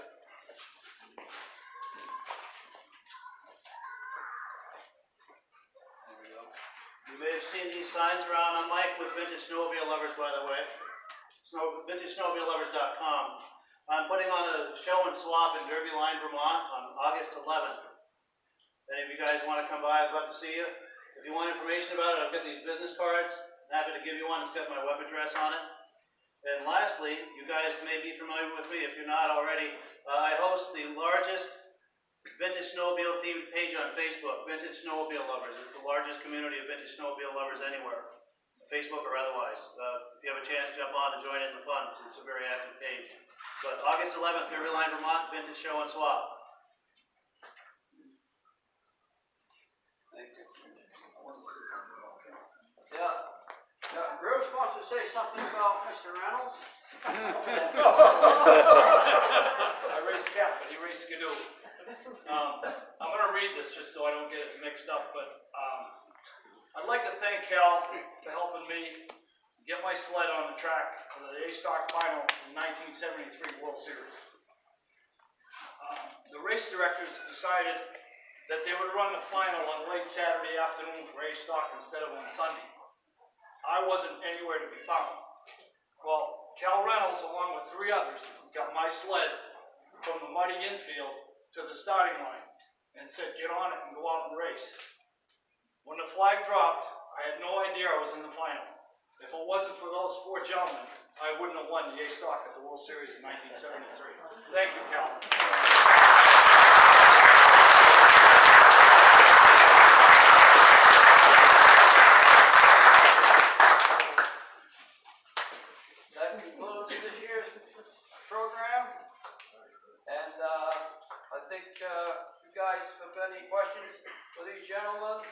You may have seen these signs around. I'm Mike with Vintage Snowmobile Lovers, by the way. VintageSnowmobileLovers.com. I'm putting on a show and swap in Derby Line, Vermont on August 11th. If any of you guys want to come by, I'd love to see you. If you want information about it, I've got these business cards. I'm happy to give you one. It's got my web address on it. And lastly, you guys may be familiar with me if you're not already. I host the largest Vintage Snowmobile themed page on Facebook, Vintage Snowmobile Lovers. It's the largest community of vintage snowmobile lovers anywhere, Facebook or otherwise. If you have a chance, jump on and join in the fun. It's a very active page. So it's August 11th, Derby Line, Vermont, Vintage Show and Swap. Thank you. Yeah, Bruce wants to say something about Mr. Reynolds. I race Cap, but he raced Skidoo. I'm gonna read this just so I don't get it mixed up, but, I'd like to thank Cal for helping me get my sled on the track for the A-Stock final in 1973 World Series. The race directors decided that they would run the final on late Saturday afternoon for A-Stock instead of on Sunday. I wasn't anywhere to be found. Well, Cal Reynolds, along with 3 others, got my sled from the muddy infield to the starting line and said, get on it and go out and race. When the flag dropped, I had no idea I was in the final. If it wasn't for those 4 gentlemen, I wouldn't have won the A-Stock at the World Series in 1973. Thank you, Cal. That concludes this year's program. And I think you guys have any questions for these gentlemen?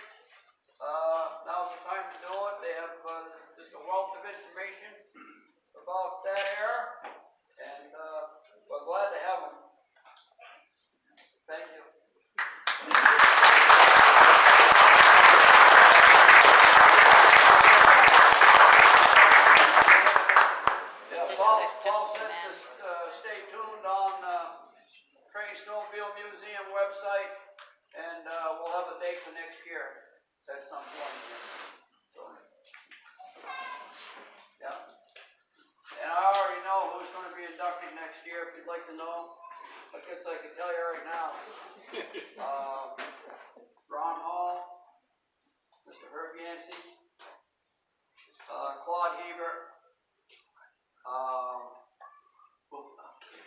Now's the time to do it. They have just a wealth of information about that era, and we're glad to have them. Thank you. Paul said to stay tuned on Train Snowmobile Museum website, and we'll have a date for next year at some point. So, yeah. And I already know who's going to be inducted next year. If you'd like to know, I guess I can tell you right now. Ron Hall, Mr. Herb Yancey, Claude Hebert.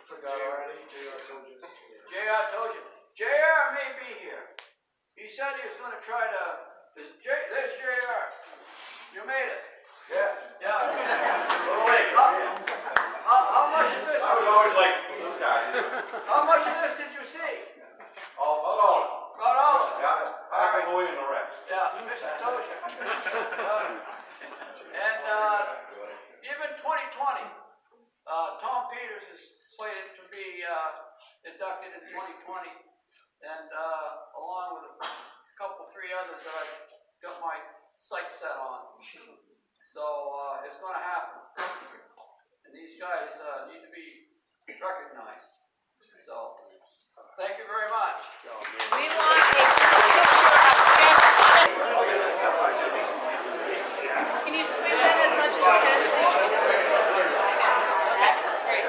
Forgot already. JR told you. JR may be here. He said he was going to try to. There's JR. You made it. Yeah. Yeah. Wait, How much of this? I was always like this guy. How much of this did you see? Oh, hold on. Not all. of it. Yeah, I can go in the rest. Yeah, Mr. Tosha. And even 2020, Tom Peters is slated to be inducted in 2020, and along with a couple, 3 others that I've got my sights set on. So it's going to happen, and these guys need to be recognized. So thank you very much. We want a picture of Can you squeeze in as much as you can? That's great.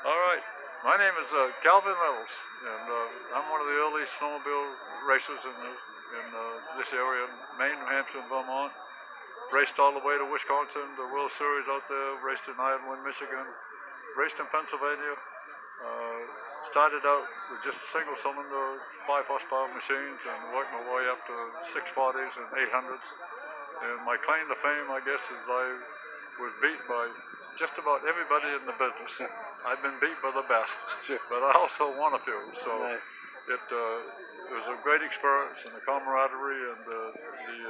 All right, my name is Calvin Reynolds, and I'm one of the early snowmobile racers in this area, Maine, New Hampshire, and Vermont. Raced all the way to Wisconsin, the World Series out there, raced in Ironwood, Michigan, raced in Pennsylvania. Started out with just single cylinder, 5 horsepower machines, and worked my way up to 640s and 800s. And my claim to fame, I guess, is I was beat by just about everybody in the business. I've been beat by the best, but I also won a few. So it was a great experience, and the camaraderie and the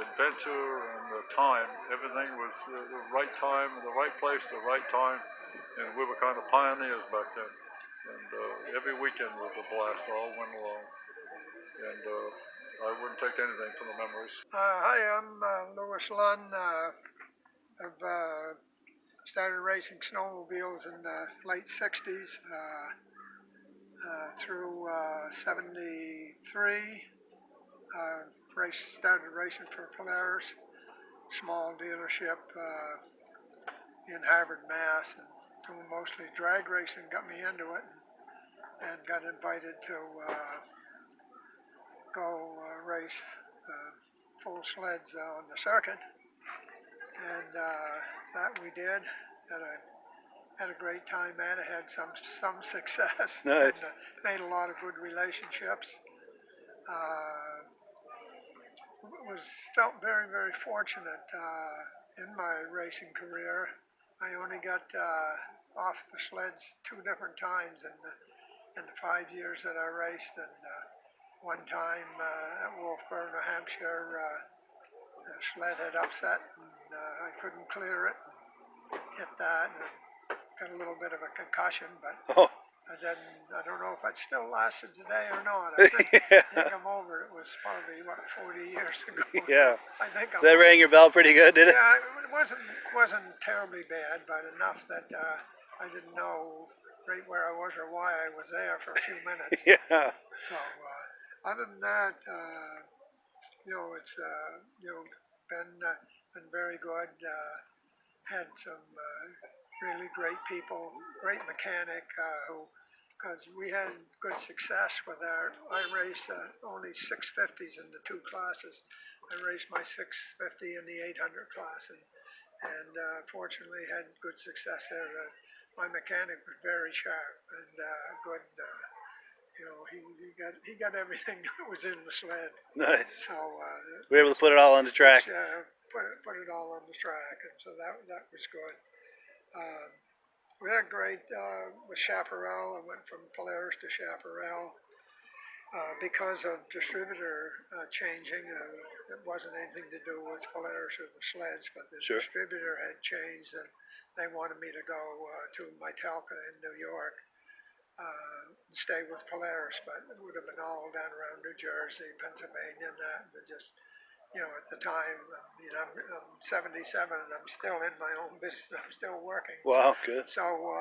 adventure and the time. Everything was the right time, the right place, the right time, and we were kind of pioneers back then. And every weekend was a blast, all went along. And I wouldn't take anything from the memories. Hi, I'm Louis Lunn. I've started racing snowmobiles in the late 60s through 73. Started racing for Polaris, small dealership in Harvard, Mass, and doing mostly drag racing. Got me into it, and got invited to go race full sleds on the circuit, and that we did. Had a great time at it. Had some success. Nice. And, made a lot of good relationships. Felt very, very fortunate in my racing career. I only got off the sleds 2 different times in the 5 years that I raced, and one time at Wolfboro, New Hampshire, the sled had upset, and I couldn't clear it, and hit that, and got a little bit of a concussion, but I don't know if it still lasted today or not. I think, I think I'm over it. It was probably, 40 years ago. Yeah. I think That rang your bell pretty good, did it? Yeah, it wasn't terribly bad, but enough that I didn't know right where I was or why I was there for a few minutes. Yeah. So, other than that, it's been very good. Had some really great people, great mechanic because we had good success with I race only 650s in the 2 classes. I raced my 650 in the 800 class, and fortunately had good success there. My mechanic was very sharp and good. He got everything that was in the sled. Nice. So we were able to put it all on the track. Put it all on the track, and so that was good. We had great with Chaparral. I went from Polaris to Chaparral because of distributor changing. It wasn't anything to do with Polaris or the sleds, but the distributor had changed, and they wanted me to go to Metalka in New York. Stay with Polaris, but it would have been all down around New Jersey, Pennsylvania, and that. And just, at the time, I'm 77 and I'm still in my own business. I'm still working. Wow, good. So,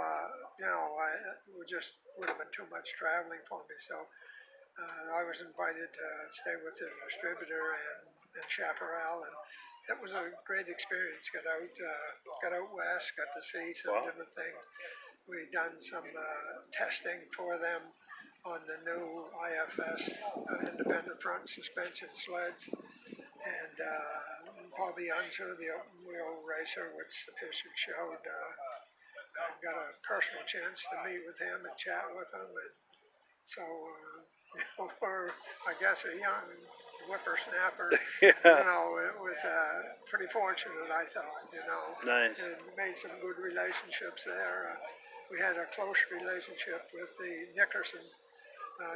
it just would have been too much traveling for me. So, I was invited to stay with the distributor and Chaparral, and that was a great experience. Got out west, got to see some different things. We done some testing for them on the new IFS independent front suspension sleds, and Paul Bianco, the open wheel racer, which the picture showed, I got a personal chance to meet with him and chat with him, and so for I guess a young whippersnapper, it was pretty fortunate, I thought, Nice. and made some good relationships there. We had a close relationship with the Nickerson,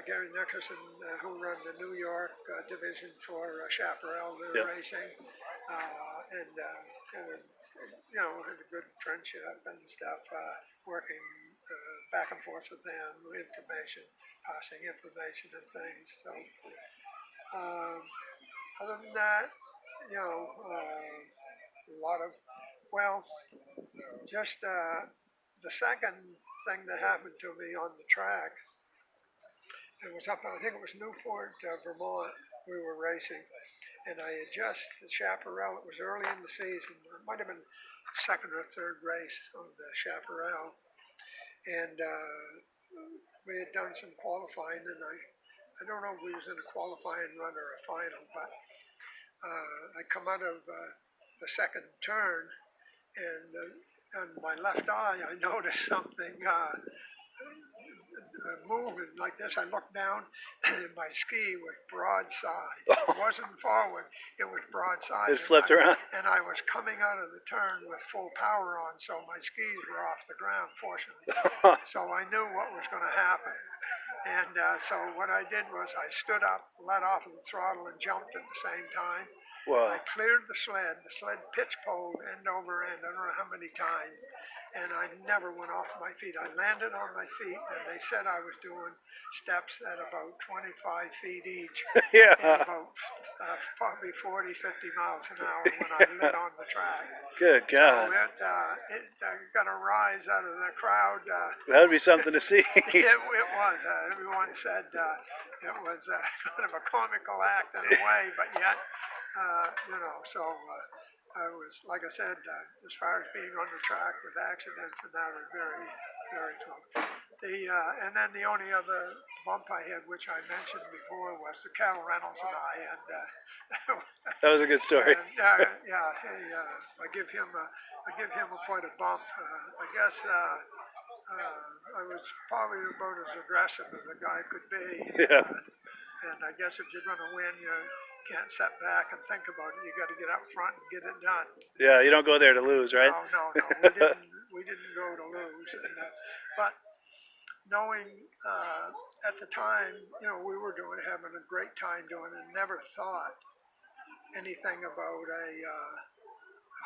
Gary Nickerson, who run the New York division for Chaparral Racing, and had a good friendship and stuff, working back and forth with them, passing information and things. So, other than that, a lot of, just the second thing that happened to me on the track, it was up, I think it was Newport, Vermont, we were racing, and I had just, the Chaparral, it was early in the season, it might have been second or third race on the Chaparral, and we had done some qualifying, and I don't know if we was in a qualifying run or a final, but I come out of the second turn, and on my left eye, I noticed something moving like this. I looked down, and my ski was broadside. It wasn't forward, it was broadside. It flipped around. And I was coming out of the turn with full power on, so my skis were off the ground, fortunately. So I knew what was going to happen. And so what I did was I stood up, let off of the throttle, and jumped at the same time. Wow. I cleared the sled pitch poled end over end, I don't know how many times, and I never went off my feet. I landed on my feet, and they said I was doing steps at about 25 feet each, Yeah. and about probably 40, 50 miles an hour when I lit on the track. Good So God. it got a rise out of the crowd. That would be something to see. It was. Everyone said it was kind of a comical act in a way, but yet, you know, so I was, like I said, as far as being on the track with accidents and that, was very, very close. And then the only other bump I had, which I mentioned before, was the Cal Reynolds and I, and That was a good story. and, I give him quite a bump. I guess I was probably about as aggressive as a guy could be. Yeah. And I guess if you're going to win, you can't sit back and think about it. You got to get up front and get it done. Yeah, you don't go there to lose, right? No. We didn't go to lose. And, but knowing at the time, you know, we were having a great time doing it, and never thought anything about a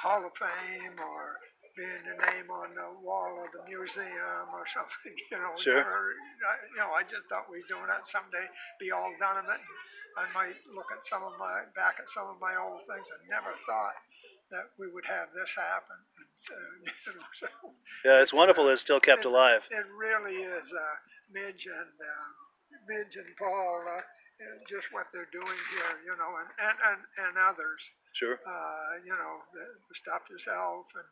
Hall of Fame or being your name on the wall of the museum or something, you know. Sure. I just thought we'd doing that someday, be all done of it. I might look at back at some of my old things. I never thought that we would have this happen. Yeah, it's wonderful that it's still kept alive. It really is. Midge and Paul, just what they're doing here, you know, and others. Sure. You know, the Stop Yourself and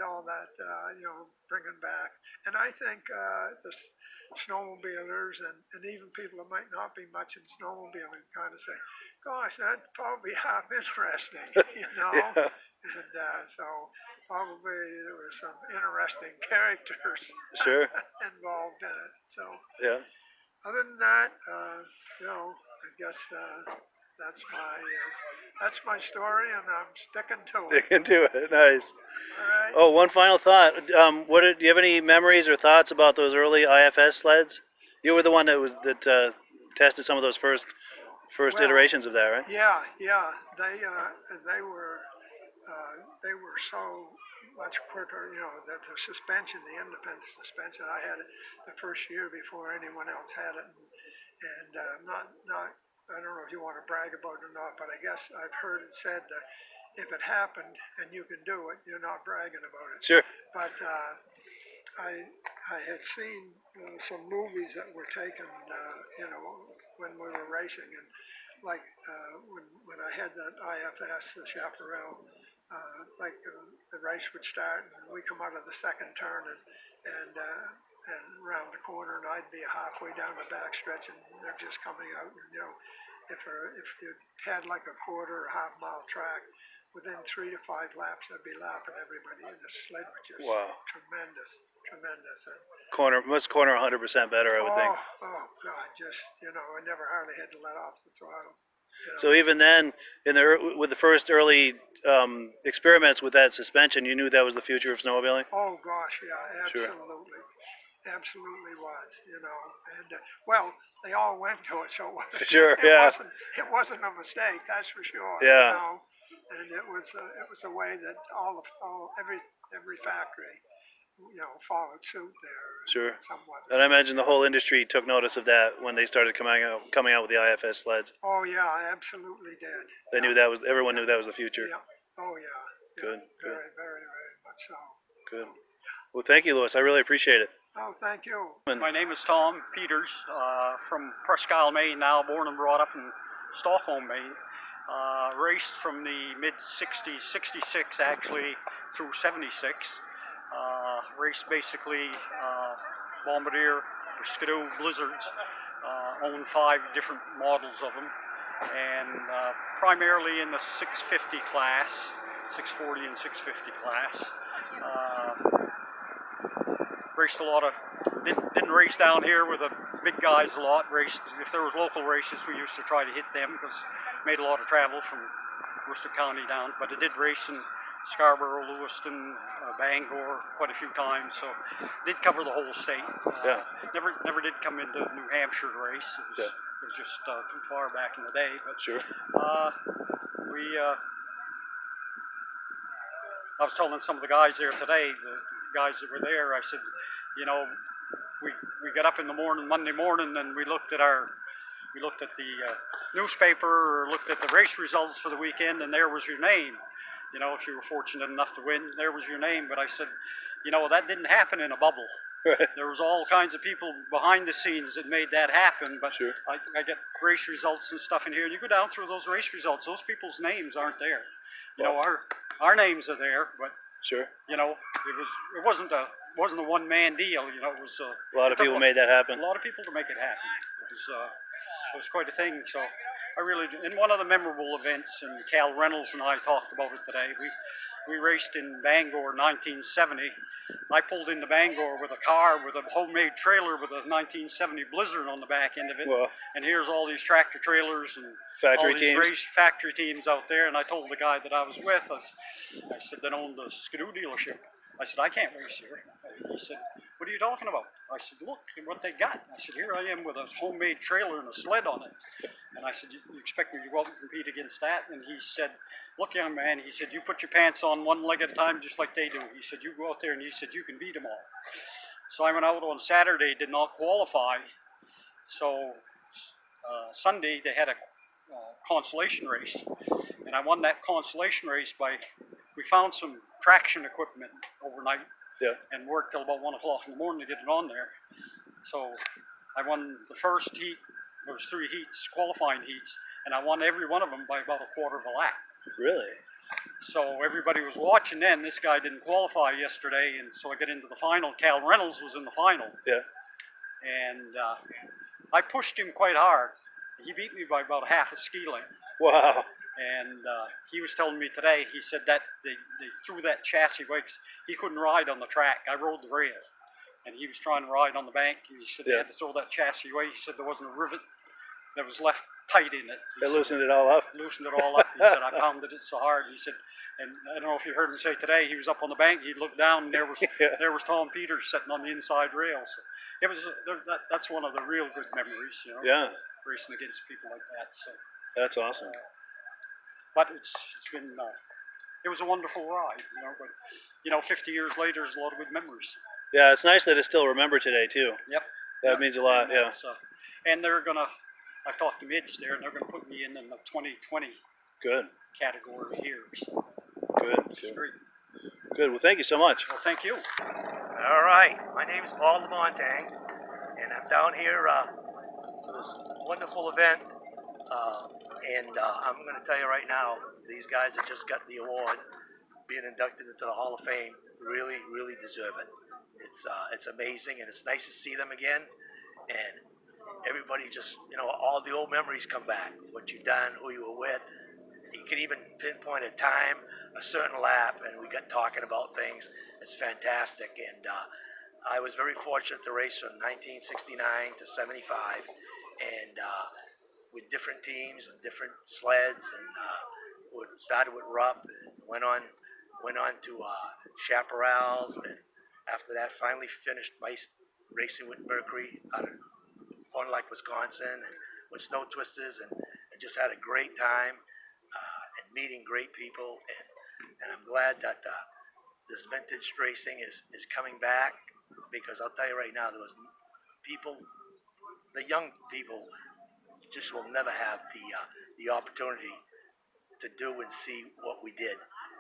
all that, you know, bringing back. And I think the snowmobilers and even people who might not be much in snowmobiling kind of say, gosh, that'd probably be half interesting, you know. Yeah. And so probably there were some interesting characters Sure. involved in it. So Yeah. other than that, you know, I guess that's my story, and I'm sticking to it. Sticking to it. Nice. All right. Oh, one final thought. Do you have any memories or thoughts about those early IFS sleds? You were the one that tested some of those first Well, iterations of that, right? Yeah. They were so much quicker. You know, the suspension, the independent suspension, I had it the first year before anyone else had it, and not. I don't know if you want to brag about it or not, but I guess I've heard it said that if it happened and you can do it, you're not bragging about it. Sure. But I had seen some movies that were taken, you know, when we were racing, and like when I had that IFS, the Chaparral, the race would start and we come out of the second turn and round the corner, and I'd be halfway down the back stretch, and they're just coming out. And, you know, if you had like a quarter or half mile track, within 3 to 5 laps, I'd be lapping everybody. And the sled was just tremendous. And Must corner 100% better, I would think. Oh God, just, you know, I never hardly had to let off the throttle. You know? So even then, with the first early experiments with that suspension, you knew that was the future of snowmobiling? Oh gosh, yeah, absolutely. Sure. Absolutely was, you know, and well, they all went to it, so sure, yeah. It wasn't a mistake, that's for sure. Yeah. You know? And it was a way that every factory, you know, followed suit there. Sure. Somewhat. And I imagine the whole industry took notice of that when they started coming out with the IFS sleds. Oh yeah, I absolutely did. They knew everyone knew that was the future. Yeah. Oh yeah. Good. Very, very, very much so. Good. Well, thank you, Louis. I really appreciate it. Oh, thank you. My name is Tom Peters, from Presque Isle, Maine, now born and brought up in Stockholm, Maine. Raced from the mid-60s, 66 actually, through 76. Raced basically Bombardier, Skidoo, Blizzards, owned 5 different models of them, and primarily in the 650 class, 640 and 650 class. Raced a lot of, didn't race down here with the big guys a lot. Raced, if there was local races, we used to try to hit them because made a lot of travel from Worcester County down. But I did race in Scarborough, Lewiston, Bangor quite a few times, so did cover the whole state. Yeah. Never did come into New Hampshire to race. It was just too far back in the day. But sure. I was telling some of the guys there today, the guys that were there, I said, you know, we got up in the morning, Monday morning, and we looked at our we looked at the newspaper or looked at the race results for the weekend, and there was your name. You know, if you were fortunate enough to win, there was your name. But I said, you know, that didn't happen in a bubble. Right. There was all kinds of people behind the scenes that made that happen. But Sure. I get race results and stuff in here, and you go down through those race results, those people's names aren't there. You know, our names are there, but Sure. you know, it wasn't a one-man deal. You know, it was A lot of people made that happen. a lot of people to make it happen. It was quite a thing. So I really, in one of the memorable events, and Cal Reynolds and I talked about it today. We raced in Bangor, 1970. I pulled into Bangor with a car with a homemade trailer with a 1970 Blizzard on the back end of it. Wow. And here's all these tractor trailers and Factory all these teams. race factory teams out there. And I told the guy that I was with, I said, that owned the Skidoo dealership. I said, I can't race here. He said, what are you talking about? I said, look at what they got. I said, here I am with a homemade trailer and a sled on it. And I said, you expect me to go out and compete against that? And he said, look, young man, he said, you put your pants on one leg at a time just like they do. He said, you go out there, and he said, you can beat them all. So I went out on Saturday, did not qualify. So Sunday they had a consolation race. And I won that consolation race by, we found some traction equipment overnight. Yeah. And worked till about 1 o'clock in the morning to get it on there. So I won the first heat. There was 3 heats, qualifying heats, and I won every one of them by about a quarter of a lap. Really? So everybody was watching then. This guy didn't qualify yesterday, and so I got into the final. Cal Reynolds was in the final. Yeah. And I pushed him quite hard. He beat me by about half a ski length. Wow. And he was telling me today, he said that they threw that chassis away 'cause he couldn't ride on the track. I rode the rail. And he was trying to ride on the bank. He said they had to throw that chassis away. He said there wasn't a rivet that was left tight in it. They loosened it all up. Loosened it all up. He said, I pounded it so hard. He said, and I don't know if you heard him say today, he was up on the bank, he looked down, and there was Tom Peters sitting on the inside rail. So it was that's one of the real good memories, you know. Yeah. Racing against people like that. So That's awesome. but it's been it was a wonderful ride, you know. But you know, 50 years later, there's a lot of good memories. Yeah, it's nice that it's still remembered today too. Yep. That means a lot. Yeah. And they're gonna. I've talked to Midge there, and they're gonna put me in the 2020 Good. category here. So Good. which is great. Good. Well, thank you so much. Well, thank you. All right, my name is Paul Lamontang, and I'm down here for this wonderful event. I'm going to tell you right now, these guys that just got the award, being inducted into the Hall of Fame, really, really deserve it. It's amazing, and it's nice to see them again. And everybody just, you know, all the old memories come back. What you've done, who you were with. You can even pinpoint a time, a certain lap, and we got talking about things. It's fantastic. And I was very fortunate to race from 1969 to 75, and with different teams and different sleds, and started with Rupp and went on to Chaparrals, and after that finally finished racing with Mercury out of Fond du Lac, Wisconsin, and with Snow Twisters, and just had a great time and meeting great people, and I'm glad that this vintage racing is coming back, because I'll tell you right now, there was people, the young people just will never have the opportunity to do and see what we did.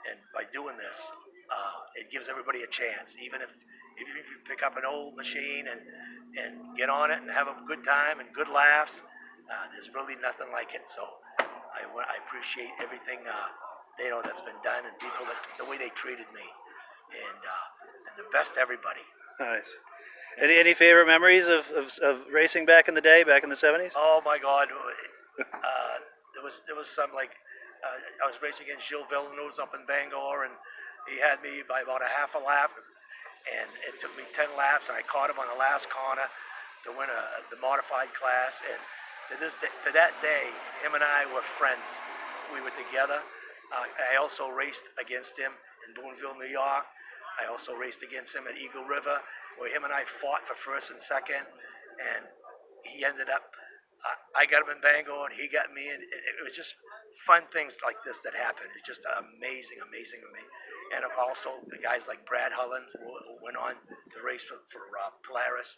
And by doing this, it gives everybody a chance. Even if you pick up an old machine and get on it and have a good time and good laughs, there's really nothing like it. So I appreciate everything that's been done, and people the way they treated me, and the best everybody. Nice. Any favorite memories of racing back in the day, back in the 70s? Oh my God, there was some, like I was racing against Gilles Villeneuve up in Bangor, and he had me by about a half a lap, and it took me 10 laps, and I caught him on the last corner to win the modified class. And to that day, him and I were friends. We were together. I also raced against him in Boonville, New York. I also raced against him at Eagle River, where him and I fought for first and second, and he ended up, I got him in Bangor, and he got me, and it was just fun things like this that happened. It's just amazing. And also the guys like Brad Hullins, who went on to race for Polaris,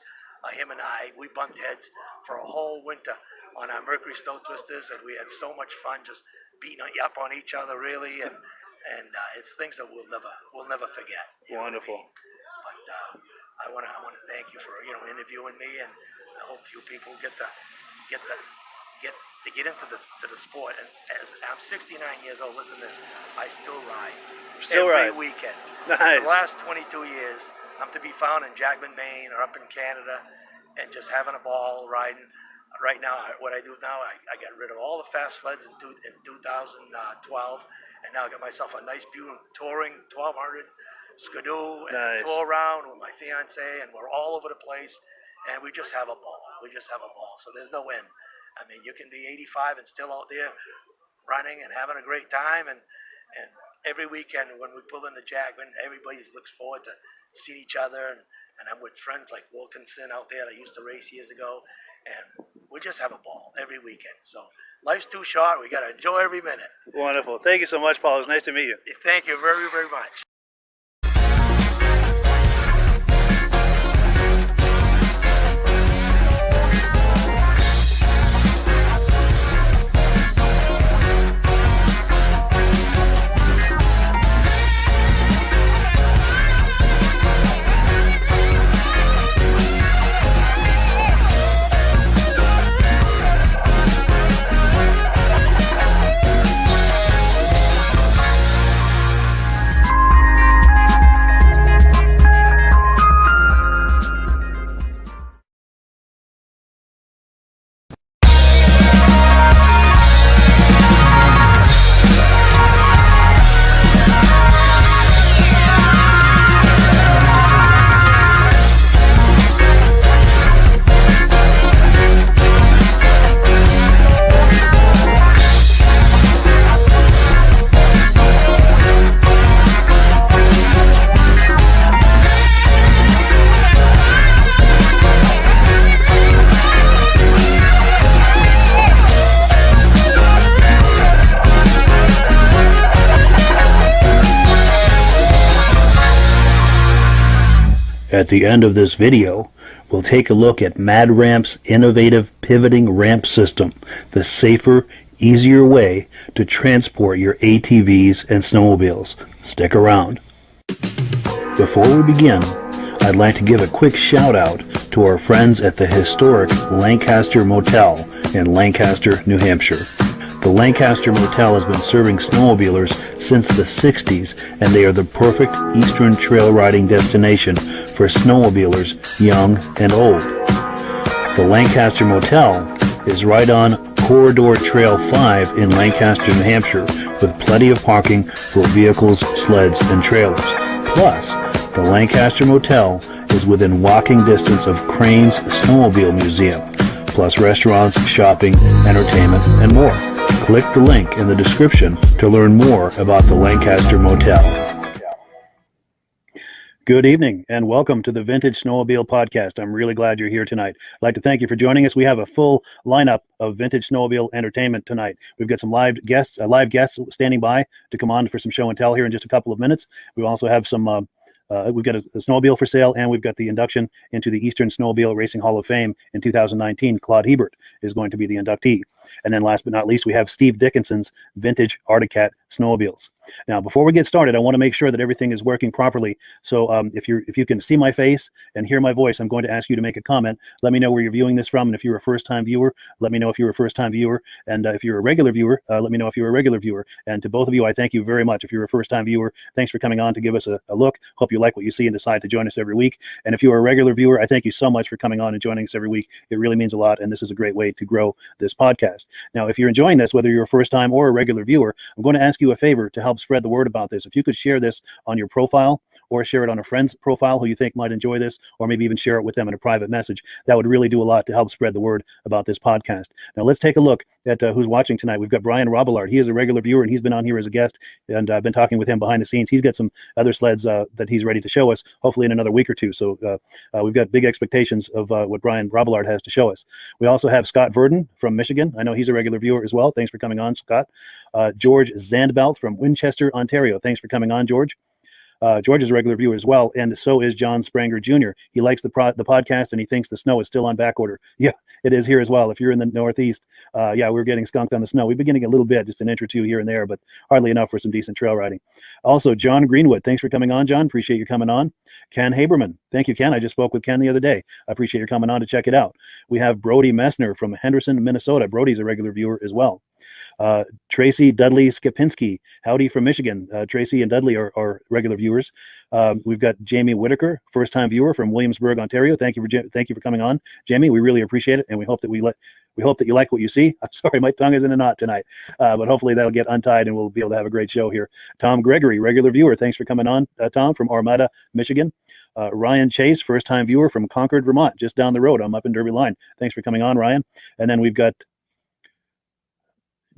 him and I, we bumped heads for a whole winter on our Mercury snow twisters, and we had so much fun just beating up on each other, really, and it's things that we'll never forget. Wonderful. But I want to thank you for interviewing me, and I hope you people get into the sport. And as I'm 69 years old, listen to this, I still ride every weekend. Nice. For the last 22 years, I'm to be found in Jackman, Maine, or up in Canada, and just having a ball riding. Right now, what I do now, I got rid of all the fast sleds in 2012, and now I got myself a nice, beautiful touring 1200 Skidoo, and Nice. tour around with my fiance, and we're all over the place, and we just have a ball. So there's no end. I mean, you can be 85 and still out there running and having a great time, and every weekend when we pull into Jackman, everybody looks forward to seeing each other, and I'm with friends like Wilkinson out there that I used to race years ago, and we just have a ball every weekend. So life's too short. We got to enjoy every minute. Wonderful. Thank you so much, Paul. It was nice to meet you. Thank you very, very much. At the end of this video, we'll take a look at Mad Ramp's innovative pivoting ramp system, the safer, easier way to transport your ATVs and snowmobiles. Stick around. Before we begin, I'd like to give a quick shout out to our friends at the historic Lancaster Motel in Lancaster, New Hampshire. The Lancaster Motel has been serving snowmobilers since the 60s, and they are the perfect eastern trail riding destination for snowmobilers young and old. The Lancaster Motel is right on Corridor Trail 5 in Lancaster, New Hampshire, with plenty of parking for vehicles, sleds, and trailers. Plus, the Lancaster Motel is within walking distance of Crane's Snowmobile Museum, plus restaurants, shopping, entertainment, and more. Click the link in the description to learn more about the Lancaster Motel. Good evening and welcome to the Vintage Snowmobile Podcast. I'm really glad you're here tonight. I'd like to thank you for joining us. We have a full lineup of Vintage Snowmobile entertainment tonight. We've got some live guests standing by to come on for some show and tell here in just a couple of minutes. We also have some we've got a snowmobile for sale, and we've got the induction into the Eastern Snowmobile Racing Hall of Fame in 2019. Claude Hebert is going to be the inductee. And then last but not least, we have Steve Dickinson's Vintage Arctic Cat Snowmobiles. Now, before we get started, I want to make sure that everything is working properly. So if you can see my face and hear my voice, I'm going to ask you to make a comment. Let me know where you're viewing this from. And if you're a first-time viewer, let me know if you're a first-time viewer. And if you're a regular viewer, let me know if you're a regular viewer. And to both of you, I thank you very much. If you're a first-time viewer, thanks for coming on to give us a look. Hope you like what you see and decide to join us every week. And if you are a regular viewer, I thank you so much for coming on and joining us every week. It really means a lot, and this is a great way to grow this podcast. Now, if you're enjoying this, whether you're a first-time or a regular viewer, I'm going to ask you a favor to help spread the word about this. If you could share this on your profile or share it on a friend's profile who you think might enjoy this, or maybe even share it with them in a private message, that would really do a lot to help spread the word about this podcast. Now, let's take a look at who's watching tonight. We've got Brian Robillard. He is a regular viewer, and he's been on here as a guest, and I've been talking with him behind the scenes. He's got some other sleds that he's ready to show us, hopefully in another week or two. So we've got big expectations of what Brian Robillard has to show us. We also have Scott Verdon from Michigan. I know he's a regular viewer as well. Thanks for coming on, Scott. George Zandbelt from Winchester, Ontario. Thanks for coming on, George. George is a regular viewer as well, and so is John Spranger Jr. He likes the podcast, and he thinks the snow is still on back order. Yeah, it is here as well. If you're in the Northeast, yeah, we're getting skunked on the snow. We've been getting a little bit, just an inch or two here and there, but hardly enough for some decent trail riding. Also, John Greenwood, thanks for coming on, John. Appreciate you coming on. Ken Haberman, thank you, Ken. I just spoke with Ken the other day. I appreciate your coming on to check it out. We have Brody Messner from Henderson, Minnesota. Brody's a regular viewer as well. Tracy Dudley Skipinski, howdy from Michigan. Tracy and Dudley are regular viewers. We've got Jamie Whitaker, first-time viewer from Williamsburg, Ontario. Thank you for coming on, Jamie. We really appreciate it, and we hope that you like what you see. I'm sorry, my tongue is in a knot tonight, but hopefully that'll get untied, and we'll be able to have a great show here. Tom Gregory, regular viewer. Thanks for coming on, Tom, from Armada, Michigan. Ryan Chase, first-time viewer from Concord, Vermont, just down the road. I'm up in Derby Line. Thanks for coming on, Ryan. And then we've got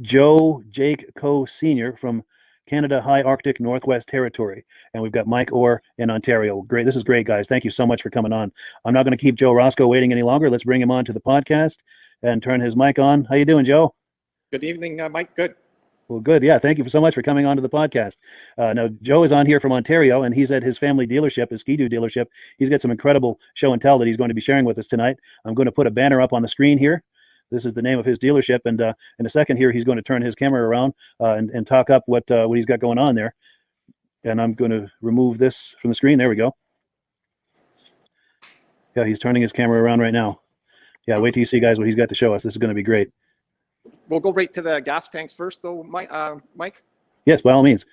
Joe Jake Coe Sr. from Canada High Arctic Northwest Territory. And we've got Mike Orr in Ontario. Great. This is great, guys. Thank you so much for coming on. I'm not going to keep Joe Roscoe waiting any longer. Let's bring him on to the podcast and turn his mic on. How you doing, Joe? Good evening, Mike. Good. Well, good. Yeah, thank you so much for coming on to the podcast. Now, Joe is on here from Ontario, and he's at his family dealership, his Ski-Doo dealership. He's got some incredible show and tell that he's going to be sharing with us tonight. I'm going to put a banner up on the screen here. This is the name of his dealership, and in a second here, he's going to turn his camera around and talk up what he's got going on there. And I'm going to remove this from the screen. There we go. Yeah, he's turning his camera around right now. Yeah, wait till you see, guys, what he's got to show us. This is going to be great. We'll go right to the gas tanks first, though, Mike. Yes, by all means.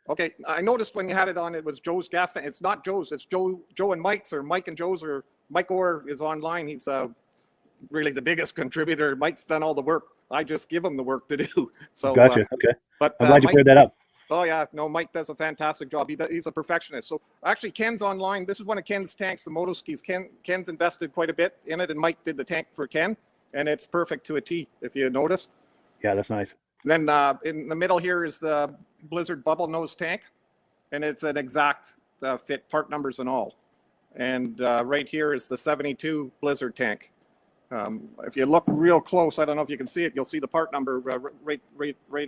Okay, I noticed when you had it on, it was Joe's gas tank. It's not Joe's. It's Joe and Mike's, or Mike and Joe's, or Mike Orr is online. He's really the biggest contributor. Mike's done all the work. I just give him the work to do. So gotcha. Okay. But I'm glad you cleared that up. Oh yeah, no, Mike does a fantastic job. He's a perfectionist. So actually, Ken's online. This is one of Ken's tanks, the moto skis. Ken's invested quite a bit in it, and Mike did the tank for Ken, and it's perfect to a T, if you notice. Yeah, that's nice. Then in the middle here is the Blizzard bubble nose tank, and it's an exact fit, part numbers and all. And right here is the 72 Blizzard tank. If you look real close, I don't know if you can see it, you'll see the part number right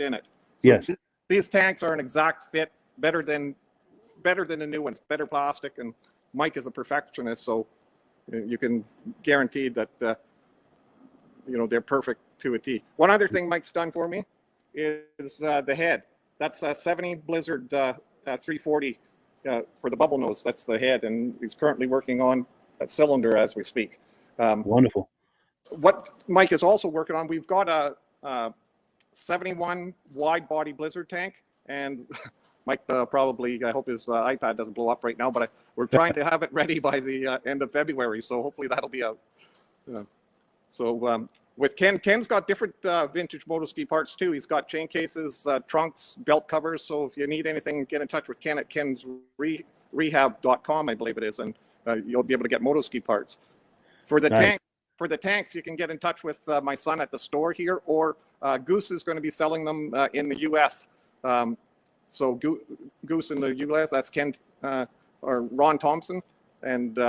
in it. So yes. These tanks are an exact fit, better than the new ones, better plastic, and Mike is a perfectionist, so you can guarantee that they're perfect to a T. One other thing Mike's done for me is the head. That's a 70 Blizzard 340 for the bubble nose. That's the head, and he's currently working on that cylinder as we speak. Wonderful. What Mike is also working on, we've got a 71 wide body Blizzard tank, and Mike probably, I hope his iPad doesn't blow up right now, but we're trying to have it ready by the end of February, so hopefully that'll be out. With Ken's got different vintage moto ski parts too. He's got chain cases, trunks, belt covers, so if you need anything, get in touch with Ken at kensrehab.com, I believe it is, and you'll be able to get moto ski parts. For the nice. For the tanks, you can get in touch with my son at the store here, or Goose is going to be selling them in the U.S. So Goose in the U.S., that's Ken or Ron Thompson, and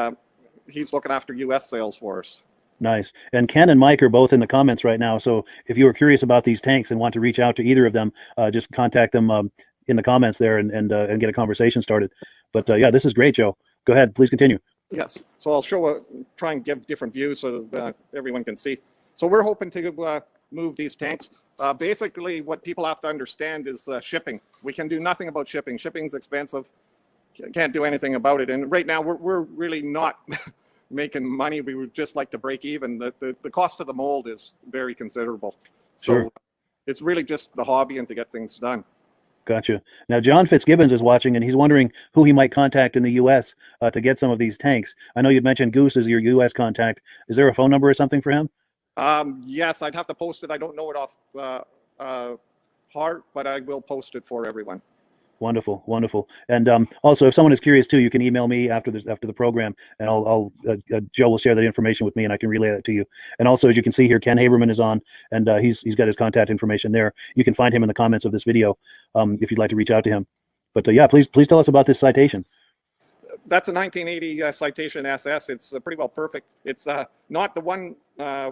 he's looking after U.S. sales for us. Nice. And Ken and Mike are both in the comments right now. So if you were curious about these tanks and want to reach out to either of them, just contact them in the comments there and get a conversation started. But yeah, this is great, Joe. Go ahead. Please continue. Yes. So I'll try and give different views so that everyone can see. So we're hoping to move these tanks. Basically, what people have to understand is shipping. We can do nothing about shipping. Shipping's expensive. Can't do anything about it. And right now, we're really not making money. We would just like to break even. The cost of the mold is very considerable. Sure. So it's really just the hobby and to get things done. Gotcha. Now, John Fitzgibbons is watching, and he's wondering who he might contact in the U.S. To get some of these tanks. I know you'd mentioned Goose as your U.S. contact. Is there a phone number or something for him? Yes, I'd have to post it. I don't know it off heart, but I will post it for everyone. Wonderful, wonderful. And also, if someone is curious too, you can email me after the program, and Joe will share that information with me, and I can relay that to you. And also, as you can see here, Ken Haberman is on, and he's got his contact information there. You can find him in the comments of this video if you'd like to reach out to him. But yeah, please tell us about this citation. That's a 1980 Citation SS. It's pretty well perfect. It's not the one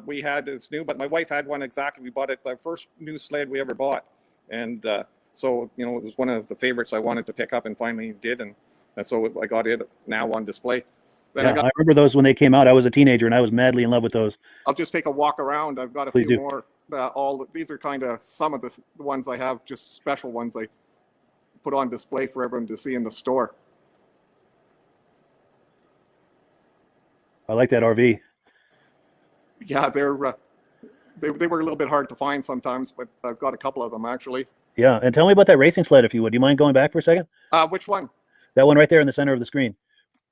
we had as new, but my wife had one exactly. We bought it, the first new sled we ever bought, and so it was one of the favorites I wanted to pick up, and finally did. And And so I got it now on display. Then Yeah, I remember those when they came out. I was a teenager and I was madly in love with those. I'll just take a walk around. I've got a Please few do. more. These are kind of some of the ones I have, just special ones I put on display for everyone to see in the store. I like that RV. Yeah, they were a little bit hard to find sometimes, but I've got a couple of them actually. Yeah, and tell me about that racing sled if you would. Do you mind going back for a second? Which one? That one right there in the center of the screen.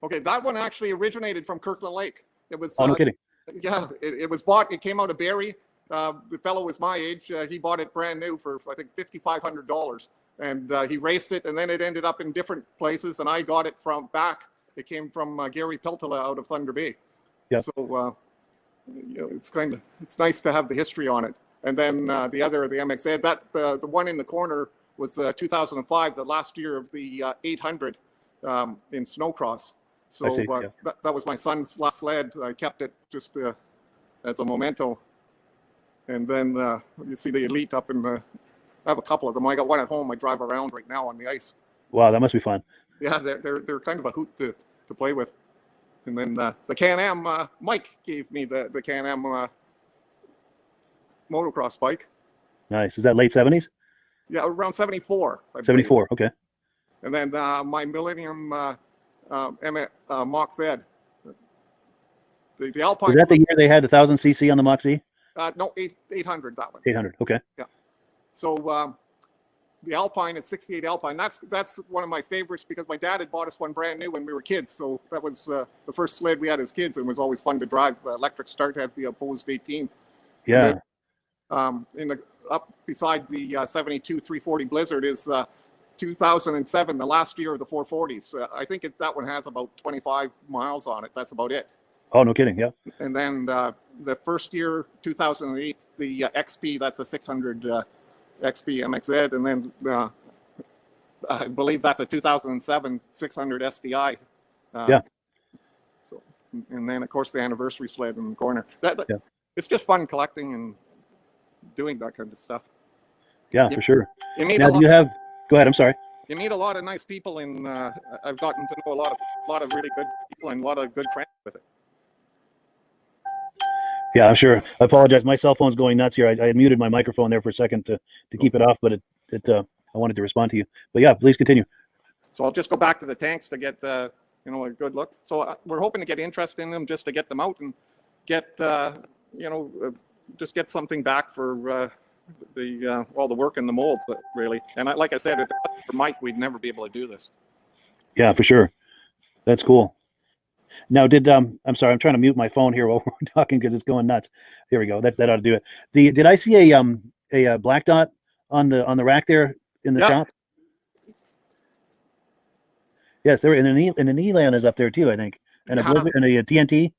Okay, that one actually originated from Kirkland Lake. It was. Oh, no kidding. Yeah, it was bought. It came out of Barrie. The fellow was my age. He bought it brand new for I think $5,500, and he raced it, and then it ended up in different places. And I got it from back. It came from Gary Peltola out of Thunder Bay. Yeah. So it's nice to have the history on it. And then the MXZ, the one in the corner was 2005, the last year of the 800 in snowcross. So that was my son's last sled. I kept it just as a memento. And then you see the Elite up in I have a couple of them. I got one at home. I drive around right now on the ice. Wow, that must be fun. Yeah, they're kind of a hoot to play with. And then the Can-Am, Mike gave me the Can-Am motocross bike. Nice. Is that late 70s? Yeah, around 74. 74, okay. And then my Millennium Mach Z. The Alpine. Was that the year they had the 1000cc on the Mach Z? No, 800, that one. 800, okay. Yeah. So the Alpine, it's 68 Alpine. That's one of my favorites because my dad had bought us one brand new when we were kids. So that was the first sled we had as kids, and it was always fun to drive. Electric start, has the opposed 18. Yeah. Then, up beside the 72 340 Blizzard is 2007, the last year of the 440s. I think that one has about 25 miles on it. That's about it. Oh, no kidding. Yeah. And then the first year, 2008, the XP, that's a 600 XP MXZ. And then I believe that's a 2007 600 SDI. Yeah. So, and then of course the anniversary sled in the corner. It's just fun collecting and doing that kind of stuff. Yeah, for sure. Now, do you have? Go ahead. I'm sorry. You meet a lot of nice people, and I've gotten to know a lot of really good people and a lot of good friends with it. Yeah, I'm sure. I apologize. My cell phone's going nuts here. I muted my microphone there for a second to keep it off, but I wanted to respond to you. But yeah, please continue. So I'll just go back to the tanks to get a good look. So we're hoping to get interest in them just to get them out and get just get something back for all the work in the molds, really. And like I said, if it wasn't for Mike, we'd never be able to do this. Yeah, for sure. That's cool. Now, I'm sorry, I'm trying to mute my phone here while we're talking because it's going nuts. Here we go. That ought to do it. Did I see a black dot on the rack there in the shop? Yes, there and an Elan is up there too, I think, and a Blizzard and a TNT.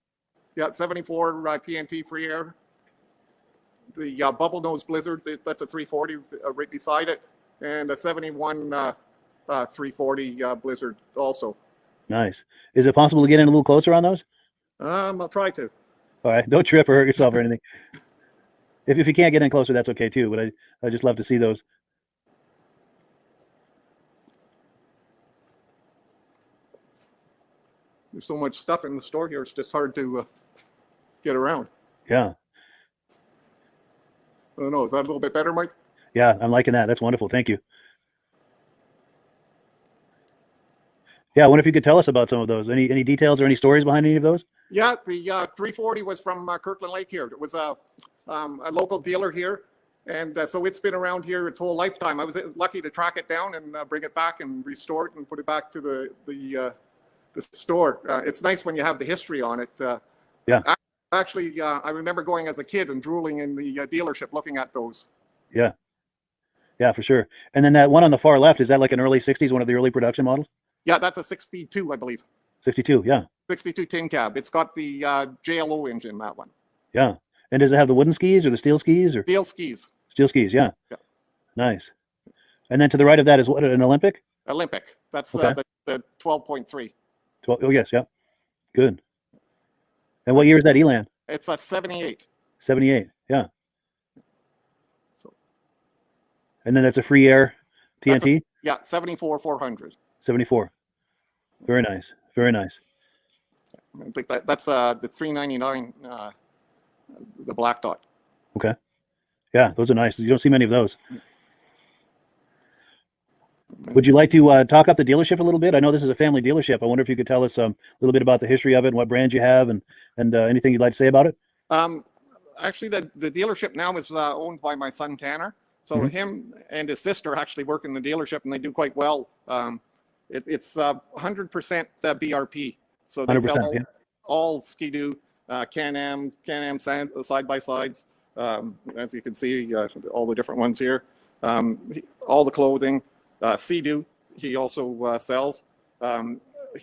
Yeah, 74 TNT free air. The bubble nose Blizzard, that's a 340 right beside it, and a 71 340 Blizzard also. Nice. Is it possible to get in a little closer on those? I'll try to. All right. Don't trip or hurt yourself or anything. If you can't get in closer, that's okay too. But I just love to see those. There's so much stuff in the store here. It's just hard to get around. Yeah. I don't know. Is that a little bit better, Mike? Yeah, I'm liking that. That's wonderful. Thank you. Yeah, I wonder if you could tell us about some of those. Any details or any stories behind any of those? Yeah, the 340 was from Kirkland Lake here. It was a local dealer here, and so it's been around here its whole lifetime. I was lucky to track it down and bring it back and restore it and put it back to the store. It's nice when you have the history on it. Yeah. Actually, I remember going as a kid and drooling in the dealership looking at those. Yeah. Yeah, for sure. And then that one on the far left, is that like an early 60s, one of the early production models? Yeah, that's a 62, I believe. 62, yeah. 62 tin cab. It's got the JLO engine, that one. Yeah. And does it have the wooden skis or the steel skis? Or Steel skis. Steel skis, yeah. Yeah. Nice. And then to the right of that is what, an Olympic? Olympic. That's okay. The 12.3. Oh, yes, yeah. Good. And what year is that Elan? It's a 78. 78, yeah. So. And then that's a free air TNT? Yeah, 74 400. 74. Very nice. Very nice. I think that's the $3.99, the black dot. Okay. Yeah, those are nice. You don't see many of those. Would you like to talk up the dealership a little bit? I know this is a family dealership. I wonder if you could tell us a little bit about the history of it and what brands you have, and anything you'd like to say about it. Actually, the dealership now is owned by my son Tanner. So him and his sister actually work in the dealership, and they do quite well. It's 100% BRP. So they sell all Ski-Doo, Can-Am side by sides. As you can see, all the different ones here. All the clothing. Sea-Doo, he also sells.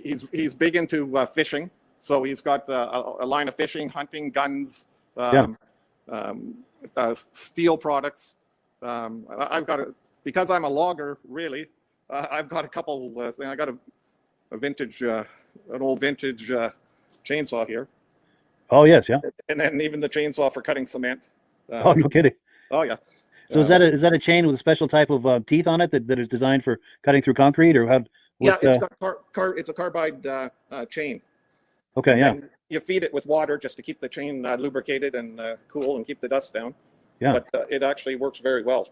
He's big into fishing, so he's got a line of fishing, hunting, guns, steel products. I've got because I'm a logger, really. I've got a couple. I got a vintage, an old vintage chainsaw here. Oh yes, yeah. And then even the chainsaw for cutting cement. Oh, no kidding. Oh yeah. So is that a chain with a special type of teeth on it that is designed for cutting through concrete, or how? Yeah, it's got it's a carbide chain. Okay, and yeah. You feed it with water just to keep the chain lubricated and cool and keep the dust down. Yeah. But it actually works very well.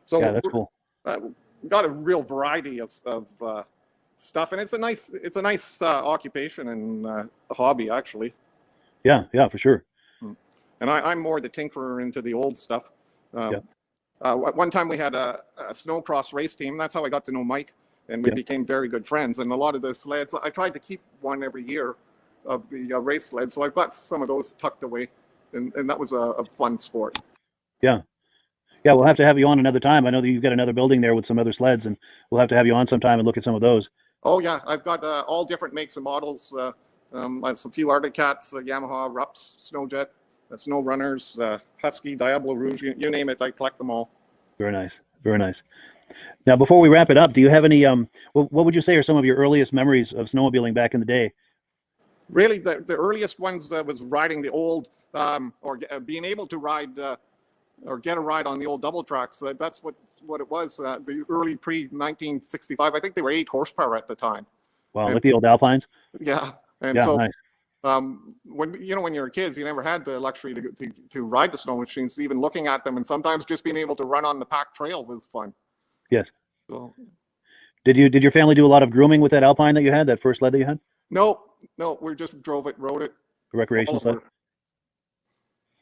So yeah, that's cool. We've got a real variety of stuff, and it's a nice occupation and a hobby actually. Yeah, yeah, for sure. And I'm more the tinkerer into the old stuff. One time we had a snowcross race team. That's how I got to know Mike, and we became very good friends. And a lot of the sleds, I tried to keep one every year of the race sleds. So I've got some of those tucked away, and that was a fun sport. Yeah. Yeah, we'll have to have you on another time. I know that you've got another building there with some other sleds, and we'll have to have you on sometime and look at some of those. Oh yeah, I've got all different makes and models. I have a few Arctic Cats, Yamaha, Rups, Snowjet, Snow Runners, Husky, Diablo Rouge, you name it, I collect them all. Very nice, very nice. Now, before we wrap it up, do you have any, what would you say are some of your earliest memories of snowmobiling back in the day? Really, the earliest ones was riding the old, or being able to ride, or get a ride on the old double tracks. That's what it was, the early pre-1965. I think they were 8 horsepower at the time. Wow, like the old Alpines? Yeah, and yeah, so nice. When you're kids, you never had the luxury to ride the snow machines. Even looking at them, and sometimes just being able to run on the packed trail was fun. Yes. So, did your family do a lot of grooming with that Alpine that you had, that first sled that you had? No, we just drove it, rode it. The recreational sled.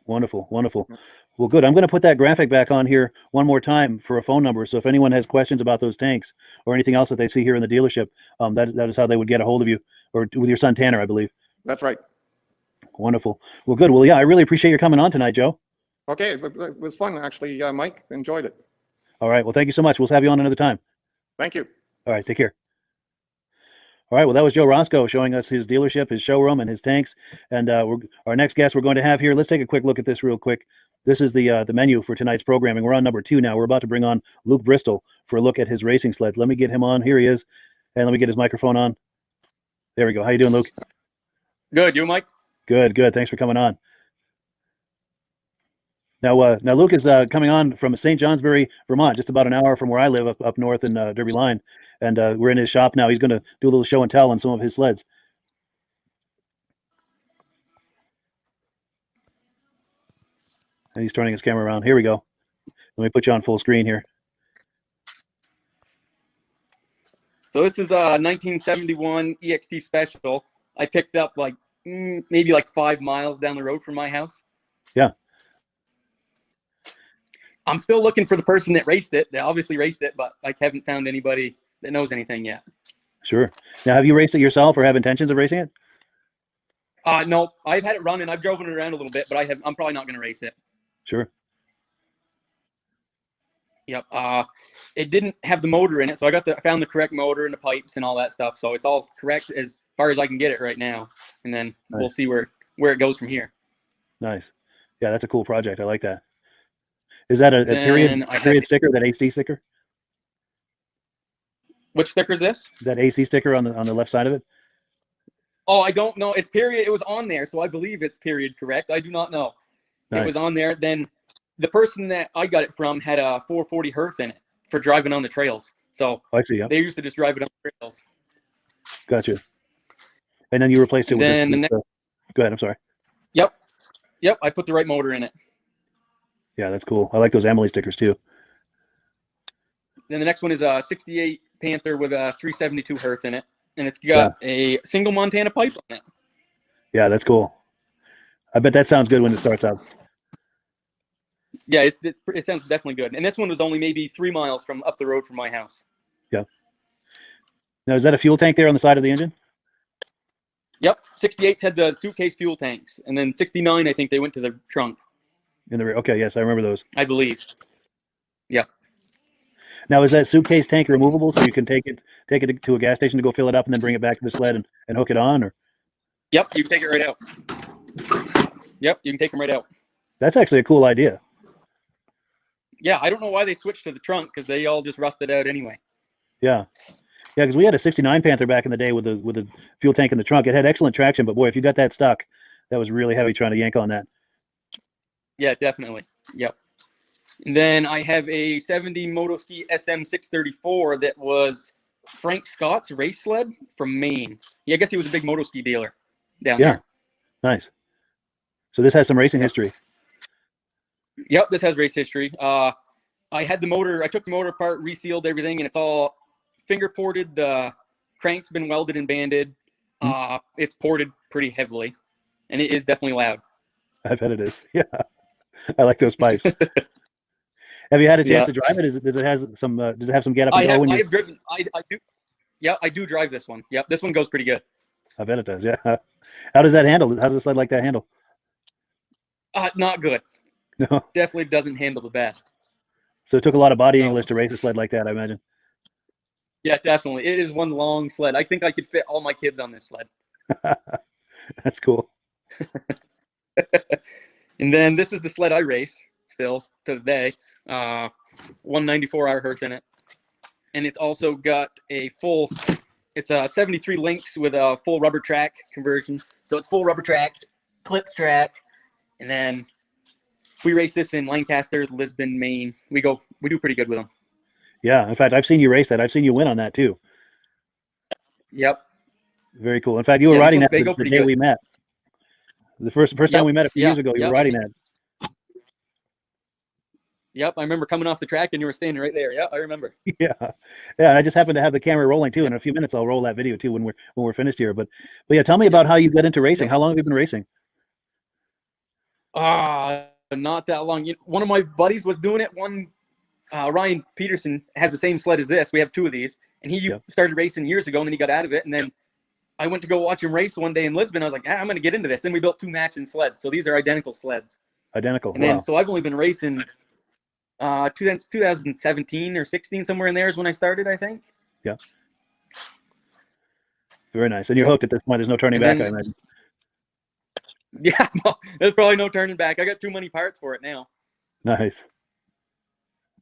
Wonderful, wonderful. Well, good. I'm going to put that graphic back on here one more time for a phone number. So if anyone has questions about those tanks or anything else that they see here in the dealership, that is how they would get a hold of you, or with your son Tanner, I believe. That's right. Wonderful. Well, good. Well, yeah, I really appreciate your coming on tonight, Joe. Okay, it was fun, actually, Mike. Enjoyed it. All right. Well, thank you so much. We'll have you on another time. Thank you. All right. Take care. All right. Well, that was Joe Roscoe showing us his dealership, his showroom, and his tanks. And our next guest we're going to have here, let's take a quick look at this real quick. This is the menu for tonight's programming. We're on number 2 now. We're about to bring on Luke Bristol for a look at his racing sled. Let me get him on. Here he is. And let me get his microphone on. There we go. How you doing, Luke? Good. You, Mike? Good, good. Thanks for coming on. Now Luke is coming on from St. Johnsbury, Vermont, just about an hour from where I live up north in Derby Line. And we're in his shop now. He's going to do a little show and tell on some of his sleds. And he's turning his camera around. Here we go. Let me put you on full screen here. So this is a 1971 EXT Special. I picked up like maybe like 5 miles down the road from my house. Yeah. I'm still looking for the person that raced it. They obviously raced it, but I haven't found anybody that knows anything yet. Sure. Now, have you raced it yourself or have intentions of racing it? No, I've had it run and I've driven it around a little bit, but I'm probably not going to race it. Sure. Yep. It didn't have the motor in it, so I found the correct motor and the pipes and all that stuff. So it's all correct as far as I can get it right now, and then we'll see where it goes from here. Nice. Yeah, that's a cool project. I like that. Is that a period sticker? That AC sticker? Which sticker is this? That AC sticker on the left side of it? Oh, I don't know. It's period. It was on there, so I believe it's period correct. I do not know. Nice. It was on there. Then the person that I got it from had a 440 Hertz in it for driving on the trails. So I see, yeah. They used to just drive it on the trails. Gotcha. And then you replaced it with Then this. Go ahead. I'm sorry. Yep. Yep. I put the right motor in it. Yeah, that's cool. I like those Emily stickers too. Then the next one is a 68 Panther with a 372 Hertz in it. And it's got a single Montana pipe on it. Yeah, that's cool. I bet that sounds good when it starts up. Yeah, it sounds definitely good. And this one was only maybe 3 miles from up the road from my house. Yeah. Now, is that a fuel tank there on the side of the engine? Yep. 68s had the suitcase fuel tanks. And then 69, I think they went to the trunk. In the rear. Okay, yes, I remember those. I believe. Yeah. Now, is that suitcase tank removable so you can take it to a gas station to go fill it up and then bring it back to the sled and hook it on? Or? Yep, you can take it right out. Yep, you can take them right out. That's actually a cool idea. Yeah, I don't know why they switched to the trunk because they all just rusted out anyway. Yeah. Yeah, because we had a 69 Panther back in the day with a fuel tank in the trunk. It had excellent traction, but boy, if you got that stuck, that was really heavy trying to yank on that. Yeah, definitely. Yep. And then I have a 70 Motoski SM634 that was Frank Scott's race sled from Maine. Yeah, I guess he was a big Motoski dealer down there. Nice. So this has some racing history. Yep, this has race history. I had the motor, I took the motor apart, resealed everything, and it's all finger ported. The crank's been welded and banded. It's ported pretty heavily, and it is definitely loud. I bet it is. Yeah. I like those pipes. Have you had a chance to drive it? Does it have some get up and go? I have driven. I do. Yeah, I do drive this one. Yep, this one goes pretty good. I bet it does. Yeah. How does that handle? How does a sled like that handle? Not good. No. Definitely doesn't handle the best. So it took a lot of body English to race a sled like that, I imagine. Yeah, definitely. It is one long sled. I think I could fit all my kids on this sled. That's cool. And then this is the sled I race still to the day. 194 Hertz in it. And it's also got a full, it's a 73 links with a full rubber track conversion. So it's full rubber track, clip track. And then we race this in Lancaster, Lisbon, Maine. We do pretty good with them. Yeah. In fact, I've seen you race that. I've seen you win on that too. Yep. Very cool. In fact, you were riding that the day good. we met. The first time we met a few years ago, you were riding that. Yep, I remember coming off the track and you were standing right there. Yeah, I remember. Yeah. And I just happened to have the camera rolling too. In a few minutes, I'll roll that video too when we're finished here. But yeah, tell me about how you got into racing. How long have you been racing? Not that long. One of my buddies was doing it. Ryan Peterson has the same sled as this. We have 2 of these, and he started racing years ago, and then he got out of it. And then I went to go watch him race one day in Lisbon. I was like, I'm going to get into this. Then we built 2 matching sleds. So these are identical sleds. Identical. And then so I've only been racing 2017 or 16, somewhere in there is when I started, I think. Yeah. Very nice. And you're hooked at this point. There's no turning back, I imagine. Yeah, no, there's probably no turning back. I got too many parts for it now. Nice.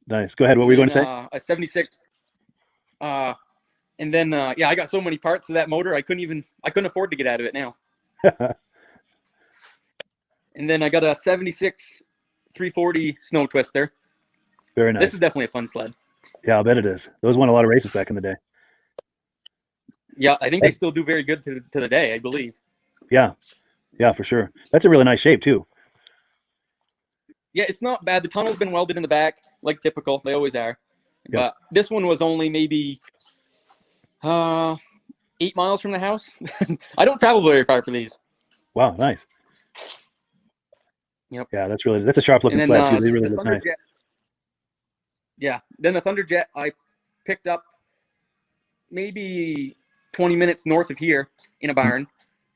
Nice. Go ahead. What were you going to say? A 76. And then, I got so many parts of that motor, I couldn't afford to get out of it now. And then I got a 76 340 Snow Twister. Very nice. This is definitely a fun sled. Yeah, I'll bet it is. Those won a lot of races back in the day. Yeah, I think they still do very good to the day, I believe. Yeah. Yeah, for sure. That's a really nice shape too. Yeah, it's not bad. The tunnel's been welded in the back, like typical. They always are. Yeah. But this one was only maybe 8 miles from the house. I don't travel very far for these. Wow, nice. Yep. Yeah, that's a sharp looking sled too. They really look nice. Yeah. Then the Thunderjet I picked up maybe 20 minutes north of here in a barn.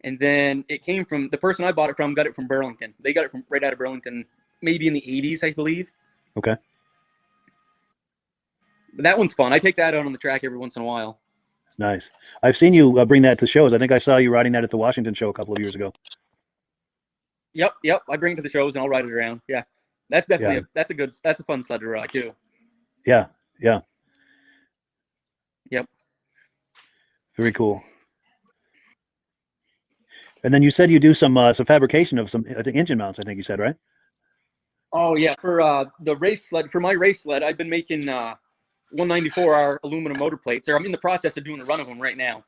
And then it came from the person I bought it from, got it from Burlington. They got it from right out of Burlington, maybe in the 80s, I believe. Okay. But that one's fun. I take that out on the track every once in a while. Nice. I've seen you bring that to shows. I think I saw you riding that at the Washington show a couple of years ago. Yep. I bring it to the shows and I'll ride it around. Yeah. That's definitely that's a fun sled to ride too. Yeah. Yeah. Yep. Very cool. And then you said you do some fabrication of some, I think, engine mounts, I think you said, right? Oh, yeah. For the race sled, for my race sled, I've been making 194R aluminum motor plates. Or I'm in the process of doing a run of them right now.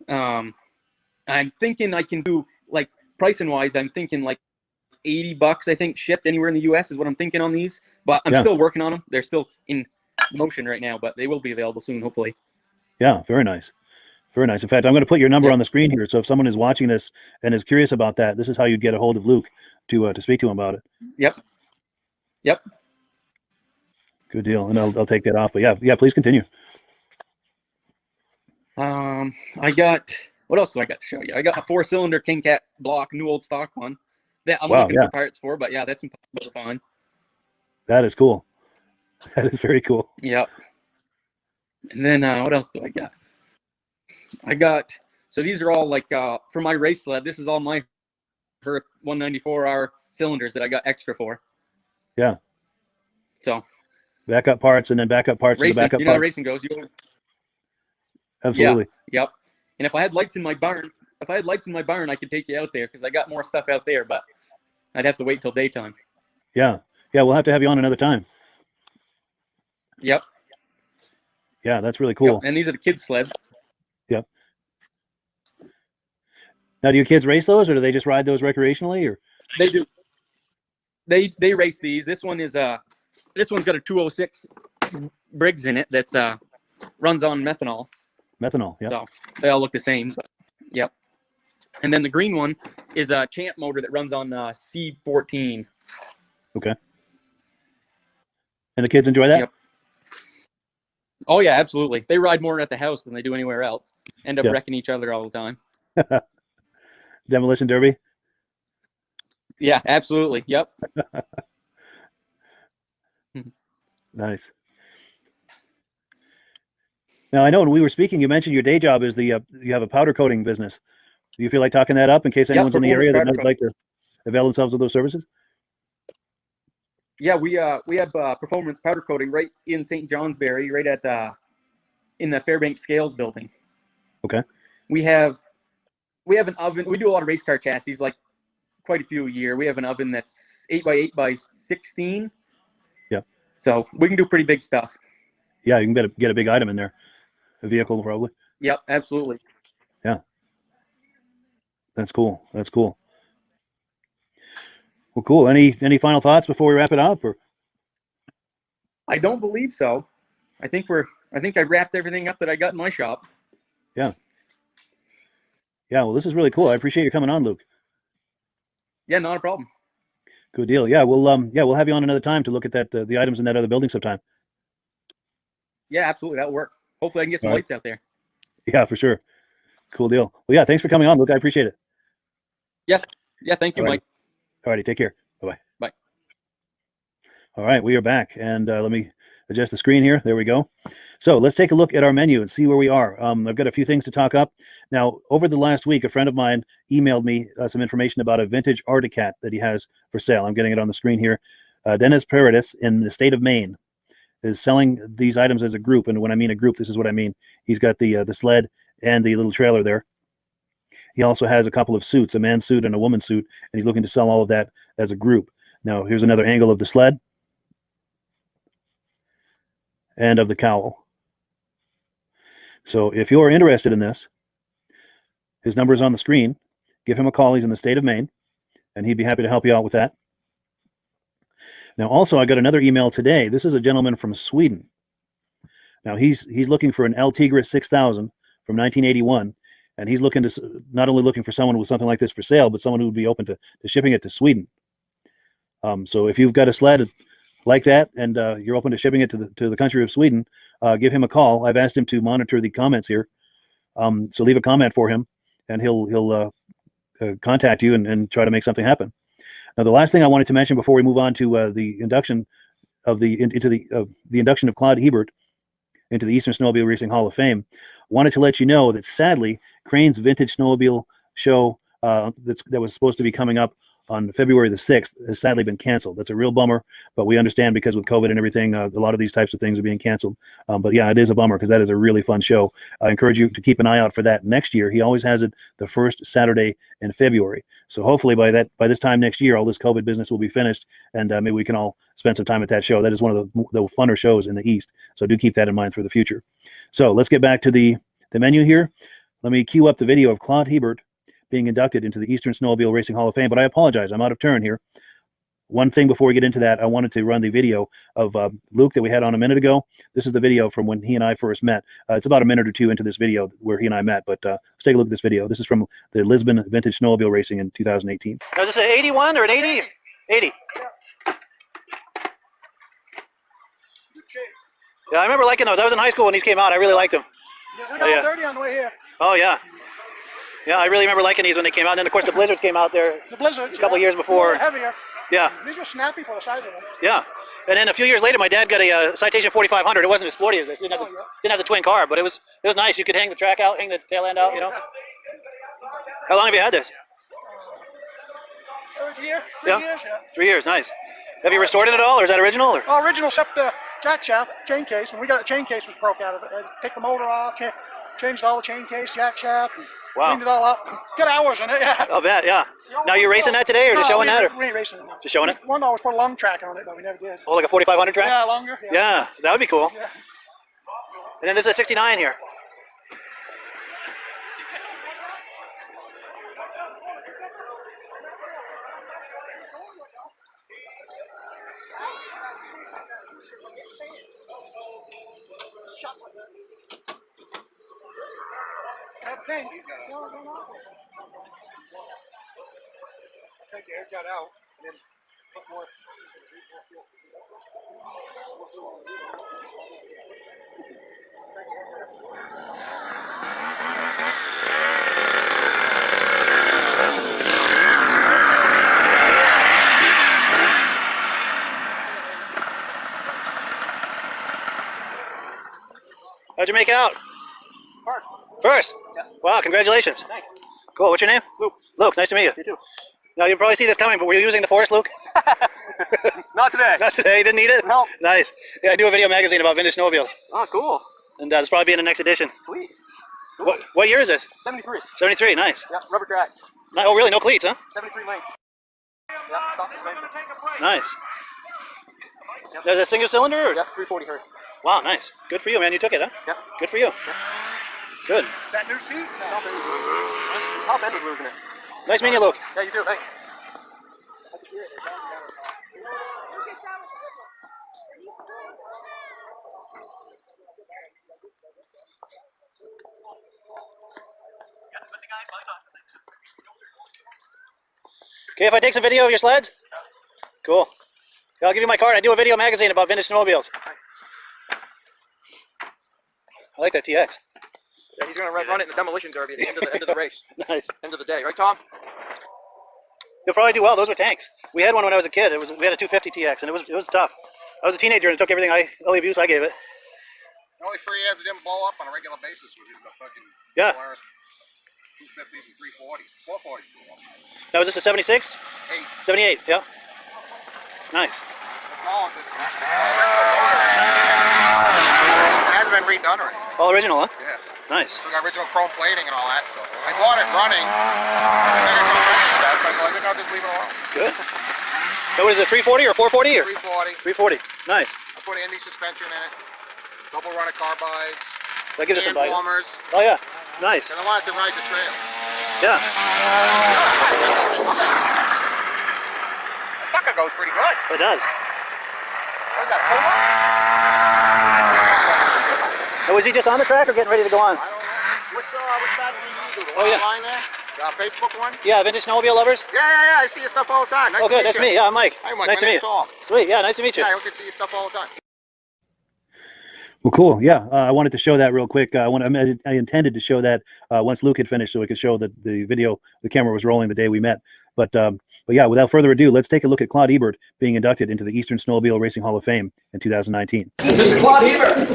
I'm thinking I can do, like, pricing wise, I'm thinking like $80, I think, shipped anywhere in the US is what I'm thinking on these. But I'm still working on them. They're still in motion right now, but they will be available soon, hopefully. Yeah, very nice. Very nice. In fact, I'm going to put your number on the screen here. So if someone is watching this and is curious about that, this is how you'd get a hold of Luke to speak to him about it. Yep. Yep. Good deal. And I'll take that off. But yeah, please continue. I got, what else do I got to show you? I got a 4-cylinder King Cat block, new old stock one that I'm looking for parts for, but yeah, that's impossible to find. That is cool. That is very cool. Yep. And then what else do I got? I got, so these are all like for my race sled. This is all my 194R cylinders that I got extra for. Yeah. So backup parts and then backup parts racing, to the backup you know parts. How racing goes. Absolutely. Yeah, yep. And if I had lights in my barn, I could take you out there because I got more stuff out there, but I'd have to wait till daytime. Yeah. Yeah, we'll have to have you on another time. Yep. Yeah, that's really cool. Yep. And these are the kids' sleds. Yep. Now, do your kids race those, or do they just ride those recreationally? Or they do. They race these. This one is this one's got a 206 Briggs in it that's runs on methanol. Methanol. Yeah. So they all look the same. But, yep. And then the green one is a Champ motor that runs on C14. Okay. And the kids enjoy that? Yep. Oh yeah, absolutely. They ride more at the house than they do anywhere else. End up wrecking each other all the time. Demolition derby? Yeah, absolutely. Yep. Nice. Now, I know when we were speaking, you mentioned your day job is you have a powder coating business. Do you feel like talking that up in case anyone's in the area that might like to avail themselves of those services? Yeah, we have performance powder coating right in St. Johnsbury, right at in the Fairbanks Scales building. Okay. We have an oven. We do a lot of race car chassis, like quite a few a year. We have an oven that's 8x8x16. Yeah. So we can do pretty big stuff. Yeah, you can get a big item in there, a vehicle probably. Yep, absolutely. Yeah. That's cool. That's cool. Well, cool. Any final thoughts before we wrap it up? Or I don't believe so. I think I've wrapped everything up that I got in my shop. Yeah. Yeah. Well, this is really cool. I appreciate you coming on, Luke. Yeah, not a problem. Good deal. Yeah, we'll have you on another time to look at that the items in that other building sometime. Yeah, absolutely. That'll work. Hopefully, I can get some lights out there. Yeah, for sure. Cool deal. Well, yeah, thanks for coming on, Luke. I appreciate it. Yeah. Yeah. Thank you, Mike. All righty. Take care. Bye-bye. Bye. All right. We are back. And let me adjust the screen here. There we go. So let's take a look at our menu and see where we are. I've got a few things to talk up. Now, over the last week, a friend of mine emailed me some information about a vintage Arctic Cat that he has for sale. I'm getting it on the screen here. Dennis Paradis in the state of Maine is selling these items as a group. And when I mean a group, this is what I mean. He's got the sled and the little trailer there. He also has a couple of suits, a man's suit and a woman's suit, and he's looking to sell all of that as a group. Now, here's another angle of the sled and of the cowl. So if you're interested in this, his number is on the screen. Give him a call. He's in the state of Maine, and he'd be happy to help you out with that. Now, also, I got another email today. This is a gentleman from Sweden. Now, he's looking for an El Tigre 6000 from 1981, and he's looking to not only looking for someone with something like this for sale, but someone who would be open to shipping it to Sweden. So if you've got a sled like that and you're open to shipping it to the country of Sweden, give him a call. I've asked him to monitor the comments here, so leave a comment for him, and he'll contact you and try to make something happen. Now, the last thing I wanted to mention before we move on to the induction of the induction of Claude Hebert into the Eastern Snowmobile Racing Hall of Fame, wanted to let you know that sadly, Crane's Vintage Snowmobile show that was supposed to be coming up on February the 6th has sadly been canceled. That's a real bummer, but we understand because with COVID and everything, a lot of these types of things are being canceled. But yeah, it is a bummer because that is a really fun show. I encourage you to keep an eye out for that next year. He always has it the first Saturday in February. So hopefully by this time next year, all this COVID business will be finished, and maybe we can all spend some time at that show. That is one of the funner shows in the East. So do keep that in mind for the future. So let's get back to the menu here. let me cue up the video of Claude Hebert being inducted into the Eastern Snowmobile Racing Hall of Fame. But I apologize, I'm out of turn here. One thing before we get into that, I wanted to run the video of Luke that we had on a minute ago. This is the video from when he and I first met. It's about a minute or two into this video where he and I met, but let's take a look at this video. This is from the Lisbon Vintage Snowmobile Racing in 2018. Was this an 81 or an 80? 80. Yeah, I remember liking those. I was in high school when these came out. I really liked them. Yeah, we got all 30 on the way here. Oh, yeah. Yeah, I really remember liking these when they came out. And then, of course, the Blizzards came out there The Blizzards, a couple years before. Heavier. Yeah. These were snappy for the side of them. Yeah. And then a few years later, my dad got a Citation 4500. It wasn't as sporty as this. Didn't have the twin carb, but it was nice. You could hang the track out, hang the tail end out, you know. How long have you had this? Three years, yeah. 3 years, nice. Have you restored it at all, or is that original? Or? Well, original except the jack shaft, chain case, and we got the chain case was broke out of it. I had to take the motor off, changed all the chain case, jack shaft, and cleaned it all up. Got hours in it, yeah. I'll bet, yeah. Now you're racing that today, or just showing that? Or? We ain't racing it now. Just showing it? One always put a long track on it, but we never did. Oh, like a 4500 track? Yeah, longer. Yeah, that would be cool. Yeah. And then this is a 69 here. Take the air jet out and then put more. How'd you make out? First? Yeah. Wow, congratulations. Thanks. Cool, what's your name? Luke. Luke, nice to meet you. You too. Now, you'll probably see this coming, but were you using the Force, Luke? Not today. Not today, you didn't need it? No. Nice. Yeah, I do a video magazine about vintage snowmobiles. Oh, cool. And it's probably be in the next edition. Sweet. Cool. What year is this? 73. 73, nice. Yeah, rubber track. Oh, really? No cleats, huh? 73 lengths. Yeah, stop this thing. Nice. Yep. There's a single cylinder? Or? Yeah, 340 hertz. Wow, nice. Good for you, man. You took it, huh? Yep. Good for you. Yep. Good. That new seat? Top end was losing it. Nice meeting you, Luke. Yeah, you too. Thanks. Okay, if I take some video of your sleds? Cool. Yeah, I'll give you my card. I do a video magazine about vintage snowmobiles. I like that TX. Yeah, he's going to run it in the demolition derby at the end of the race. Nice. End of the day, right, Tom? You'll probably do well. Those were tanks. We had one when I was a kid. We had a 250 TX, and it was tough. I was a teenager and it took everything all the abuse I gave it. The only 3 years it didn't blow up on a regular basis was the fucking 250s and 340s. 440s blew up. Now, was this a 76? 8. 78, yeah. Nice. That's all. It hasn't been redone or anything. All original, huh? Yeah. Nice. So got original chrome plating and all that. So I bought it running. I think I'll just leave it alone. Good. So what is it, 340 or 440? Or? 340. 340. Nice. I put an Indy suspension in it. Double runner carbides. That gives us some bite. Warmers. Oh yeah. Nice. And I wanted to ride the trail. Yeah. The sucker goes pretty good. It does. What is that, Puma? Oh, was he just on the track or getting ready to go on? I don't know. Which side did you do? The Oh, yeah. line there? The Facebook one? Yeah, Vintage Snowmobile Lovers? Yeah. I see your stuff all the time. Nice to good. meet That's you. me. Yeah, I'm Mike. Hi, Mike. Nice to meet you. Tom. Sweet. Yeah, nice to meet you. Yeah, I can see your stuff all the time. Well, cool. Yeah, I wanted to show that real quick. I intended to show that once Luke had finished, so we could show that the video, the camera was rolling the day we met. But yeah, without further ado, let's take a look at Claude Hebert being inducted into the Eastern Snowmobile Racing Hall of Fame in 2019. Mr. Claude Hebert.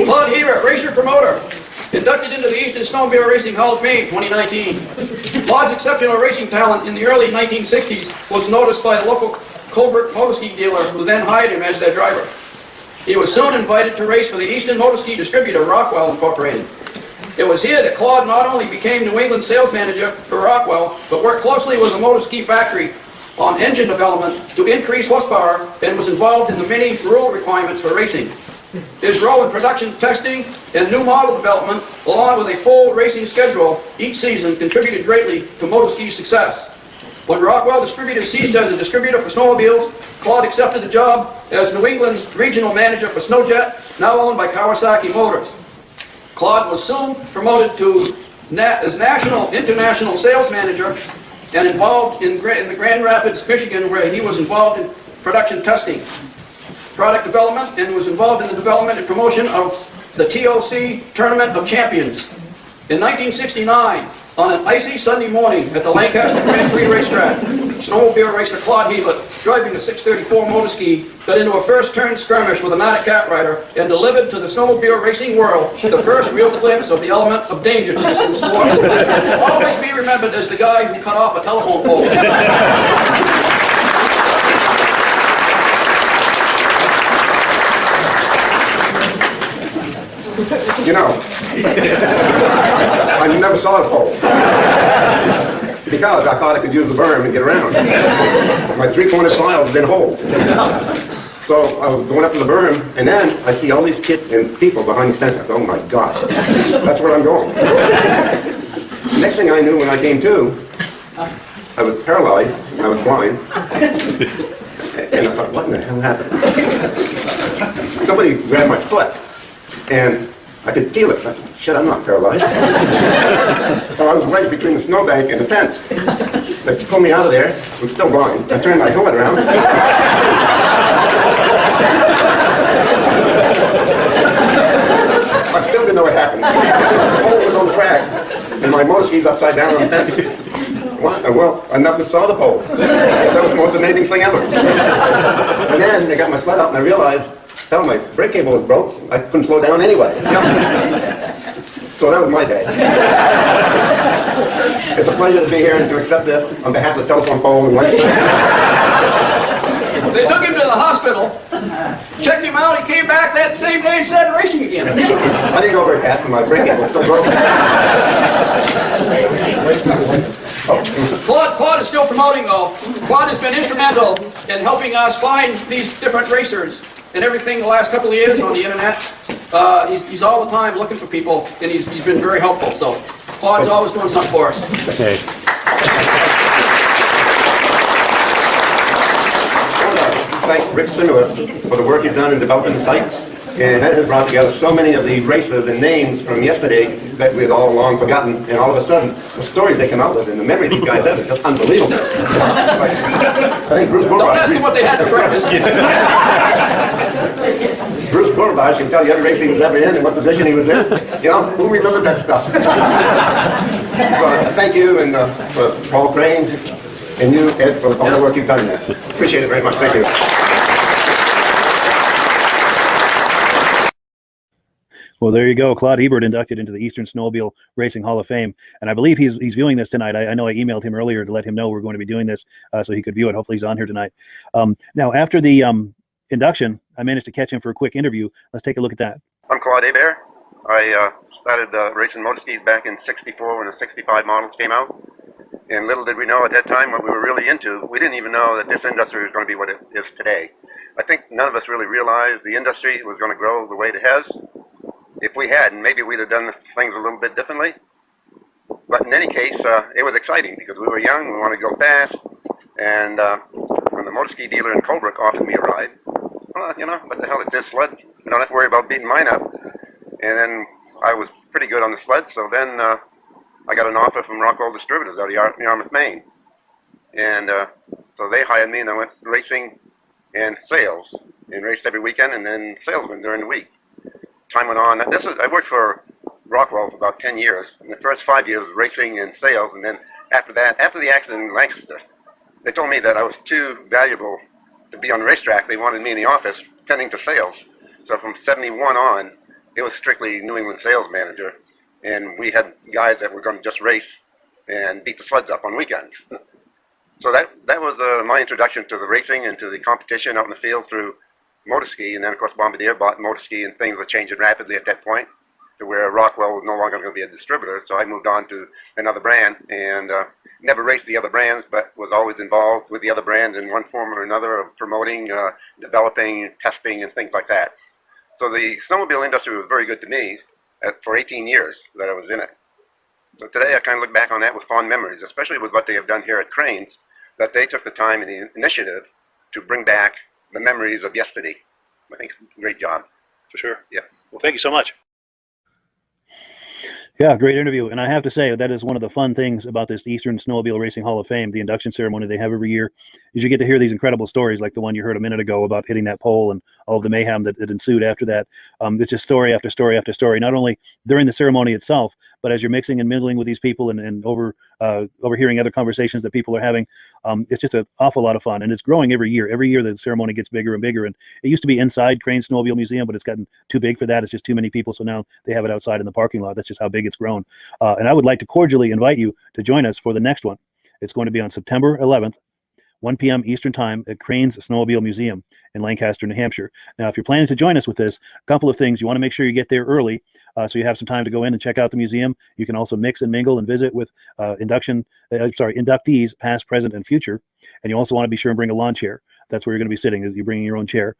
Claude Hebert, racer promoter, inducted into the Eastern Snowmobile Racing Hall of Fame 2019. Claude's exceptional racing talent in the early 1960s was noticed by the local Colbert motorski dealer, who then hired him as their driver. He was soon invited to race for the Eastern Motorski distributor Rockwell Incorporated. It was here that Claude not only became New England sales manager for Rockwell, but worked closely with the motorski factory on engine development to increase horsepower and was involved in the many rule requirements for racing. His role in production testing and new model development, along with a full racing schedule each season, contributed greatly to motorski's success. When Rockwell Distributors ceased as a distributor for snowmobiles, Claude accepted the job as New England regional manager for Snowjet, now owned by Kawasaki Motors. Claude was soon promoted to as national international sales manager and involved in the Grand Rapids, Michigan, where he was involved in production testing, product development, and was involved in the development and promotion of the TOC Tournament of Champions. In 1969, on an icy Sunday morning at the Lancaster Grand Prix racetrack, snowmobile racer Claude Hebert, driving a 634 motorski, got into a first turn skirmish with a Matic cat rider and delivered to the snowmobile racing world the first real glimpse of the element of danger to this new sport. Will always be remembered as the guy who cut off a telephone pole. You know, I never saw a pole because I thought I could use the berm and get around. My three-corner slide was in a hole. So I was going up to the berm, and then I see all these kids and people behind the fence. I thought, oh my gosh, that's where I'm going. Next thing I knew, when I came to, I was paralyzed, I was blind, and I thought, what in the hell happened? Somebody grabbed my foot, and I could feel it. I said, shit, I'm not paralyzed. So I was right between the snowbank and the fence. They pulled me out of there. I'm still blind. I turned my helmet around. I still didn't know what happened. The pole was on the track, and my motorski's upside down on the fence. What? Well, I never saw the pole. That was the most amazing thing ever. And then they got my sled out, and I realized, hell, my brake cable was broke. I couldn't slow down anyway. So that was my day. It's a pleasure to be here and to accept this on behalf of the telephone pole and Wednesday. They took him to the hospital, checked him out, he came back that same day and started racing again. I didn't go very fast, and my brake cable was still broken. Claude is still promoting, though. Claude has been instrumental in helping us find these different racers and everything the last couple of years on the internet. He's all the time looking for people, and he's been very helpful. So Claude's always doing something for us. Okay. Thank Rick Simula for the work he's done in developing the site, and that has brought together so many of the races and names from yesterday that we had all long forgotten, and all of a sudden, the stories they come out with and the memory these guys have is just unbelievable. I think Bruce Don't ask them what they had for breakfast. Bruce Gourbage can tell you every race he was ever in and what position he was in. You know, who remembers that stuff? So, thank you, and for Paul Crane, and you, Ed, for all the work you've done there. Appreciate it very much. Thank you. Well, there you go. Claude Hebert inducted into the Eastern Snowmobile Racing Hall of Fame. And I believe he's viewing this tonight. I know I emailed him earlier to let him know we're going to be doing this so he could view it. Hopefully he's on here tonight. Now, after the induction, I managed to catch him for a quick interview. Let's take a look at that. I'm Claude Hebert. I started racing motorskis back in '64 when the '65 models came out. And little did we know at that time what we were really into. We didn't even know that this industry was going to be what it is today. I think none of us really realized the industry was going to grow the way it has. If we hadn't, maybe we'd have done things a little bit differently. But in any case, it was exciting because we were young, we wanted to go fast. And when the motorski dealer in Colebrook offered me a ride, well, you know, what the hell, it's his sled. We don't have to worry about beating mine up. And then I was pretty good on the sled, so then I got an offer from Rockwell Distributors out of Yarmouth, Maine. And so they hired me, and I went racing and sales, and raced every weekend, and then salesman during the week. Time went on. I worked for Rockwell for about 10 years. In the first 5 years, racing and sales, and then after that, after the accident in Lancaster, they told me that I was too valuable to be on the racetrack. They wanted me in the office tending to sales. So from '71 on, it was strictly New England sales manager, and we had guys that were going to just race and beat the sleds up on weekends. So that was my introduction to the racing and to the competition out in the field through motorski, and then of course Bombardier bought motorski, and things were changing rapidly at that point to where Rockwell was no longer going to be a distributor. So I moved on to another brand, and never raced the other brands, but was always involved with the other brands in one form or another of promoting, developing, testing, and things like that. So the snowmobile industry was very good to me for 18 years that I was in it. So today I kind of look back on that with fond memories, especially with what they have done here at Cranes, that they took the time and the initiative to bring back the memories of yesterday. I think it's a great job. For sure. Yeah. Well, thank you so much. Yeah, great interview. And I have to say, that is one of the fun things about this Eastern Snowmobile Racing Hall of Fame, the induction ceremony they have every year, is you get to hear these incredible stories like the one you heard a minute ago about hitting that pole and all of the mayhem that ensued after that. It's just story after story after story, not only during the ceremony itself, but as you're mixing and mingling with these people and overhearing other conversations that people are having. It's just an awful lot of fun, and it's growing every year. Every year the ceremony gets bigger and bigger, and it used to be inside Crane Snowmobile Museum, but it's gotten too big for that. It's just too many people, so now they have it outside in the parking lot. That's just how big it's grown. And I would like to cordially invite you to join us for the next one. It's going to be on September 11th, 1 p.m. Eastern Time at Crane's Snowmobile Museum in Lancaster, New Hampshire. Now, if you're planning to join us with this, a couple of things. You want to make sure you get there early so you have some time to go in and check out the museum. You can also mix and mingle and visit with inductees, past, present, and future. And you also want to be sure and bring a lawn chair. That's where you're going to be sitting, is you're bringing your own chair.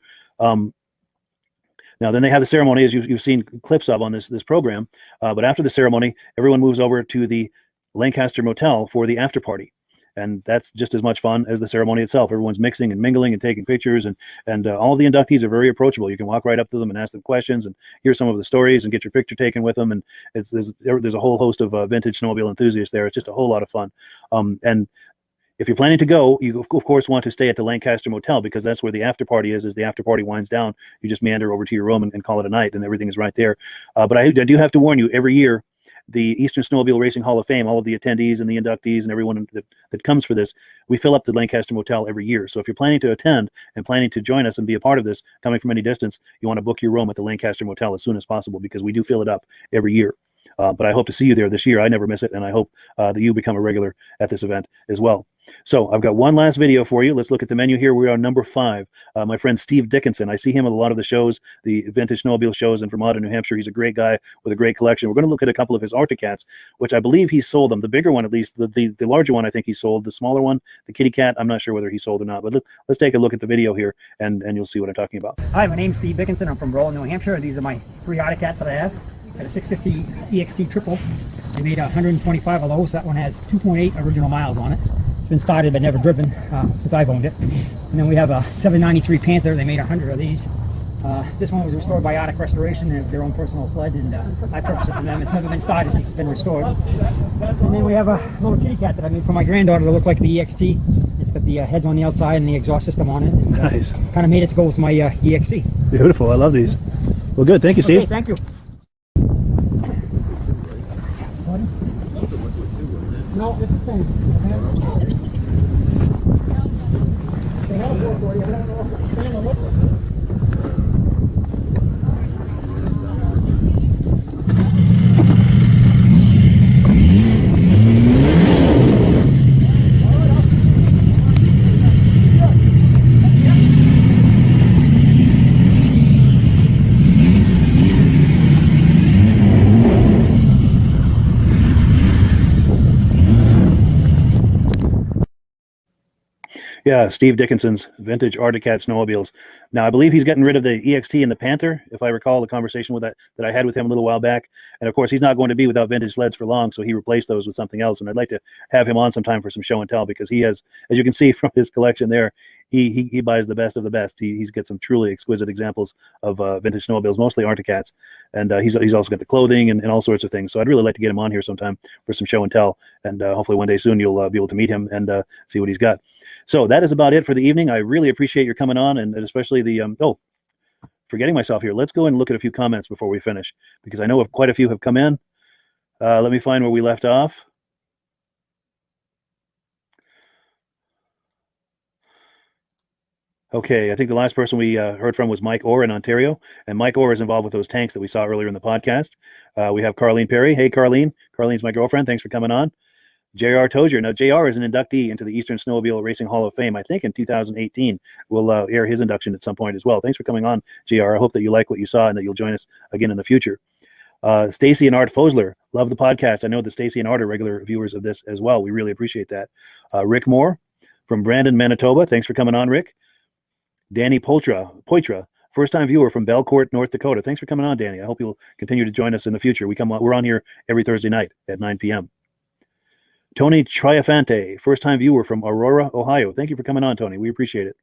Now, then they have the ceremony, as you've seen clips of on this program. But after the ceremony, everyone moves over to the Lancaster Motel for the after party. And that's just as much fun as the ceremony itself. Everyone's mixing and mingling and taking pictures, and all the inductees are very approachable. You can walk right up to them and ask them questions and hear some of the stories and get your picture taken with them. And there's a whole host of vintage snowmobile enthusiasts there. It's just a whole lot of fun. And if you're planning to go, you of course want to stay at the Lancaster Motel, because that's where the after party is. As the after party winds down, you just meander over to your room and call it a night, and everything is right there. But I do have to warn you, every year, the Eastern Snowmobile Racing Hall of Fame, all of the attendees and the inductees and everyone that comes for this, we fill up the Lancaster Motel every year. So if you're planning to attend and planning to join us and be a part of this, coming from any distance, you want to book your room at the Lancaster Motel as soon as possible, because we do fill it up every year. But I hope to see you there this year. I never miss it, and I hope that you become a regular at this event as well. So I've got one last video for you. Let's look at the menu here. We're on number 5. My friend Steve Dickinson. I see him at a lot of the shows, the Vintage Snowmobile shows in Vermont and New Hampshire. He's a great guy with a great collection. We're going to look at a couple of his Arctic Cats, which I believe he sold them. The bigger one, at least. The larger one, I think he sold. The smaller one, the Kitty Cat, I'm not sure whether he sold or not. But let's take a look at the video here, and you'll see what I'm talking about. Hi, my name's Steve Dickinson. I'm from Rolla, New Hampshire. These are my 3 Arctic Cats that I have. Got a 650 EXT triple. They made 125 of those. That one has 2.8 original miles on it. It's been started but never driven since I've owned it. And then we have a 793 Panther. They made 100 of these. This one was restored by Arctic Restoration. They have their own personal sled, and I purchased it from them. It's never been started since it's been restored. And then we have a little kitty cat that I made for my granddaughter to look like the EXT. It's got the heads on the outside and the exhaust system on it. And, nice. Kind of made it to go with my EXT. Beautiful. I love these. Well, good. Thank you, Steve. Okay, thank you. No, it's the same. Yeah, Steve Dickinson's vintage Arctic Cat snowmobiles. Now, I believe he's getting rid of the EXT and the Panther, if I recall the conversation with that I had with him a little while back. And of course, he's not going to be without vintage sleds for long, so he replaced those with something else. And I'd like to have him on sometime for some show and tell, because he has, as you can see from his collection there, he buys the best of the best. He's got some truly exquisite examples of vintage snowmobiles, mostly Arctic Cats. And he's also got the clothing and all sorts of things. So I'd really like to get him on here sometime for some show and tell. And hopefully one day soon you'll be able to meet him and see what he's got. So that is about it for the evening. I really appreciate your coming on, and especially the, forgetting myself here. Let's go and look at a few comments before we finish, because I know quite a few have come in. Let me find where we left off. Okay, I think the last person we heard from was Mike Orr in Ontario, and Mike Orr is involved with those tanks that we saw earlier in the podcast. We have Carlene Perry. Hey, Carlene. Carlene's my girlfriend. Thanks for coming on. J.R. Tozier. Now, J.R. is an inductee into the Eastern Snowmobile Racing Hall of Fame, I think in 2018. We'll air his induction at some point as well. Thanks for coming on, J.R. I hope that you like what you saw and that you'll join us again in the future. Stacy and Art Fosler. Love the podcast. I know that Stacy and Art are regular viewers of this as well. We really appreciate that. Rick Moore from Brandon, Manitoba. Thanks for coming on, Rick. Danny Poitra First-time viewer from Belcourt, North Dakota. Thanks for coming on, Danny. I hope you'll continue to join us in the future. We're on here every Thursday night at 9 p.m. Tony Triafante, first-time viewer from Aurora, Ohio. Thank you for coming on, Tony. We appreciate it.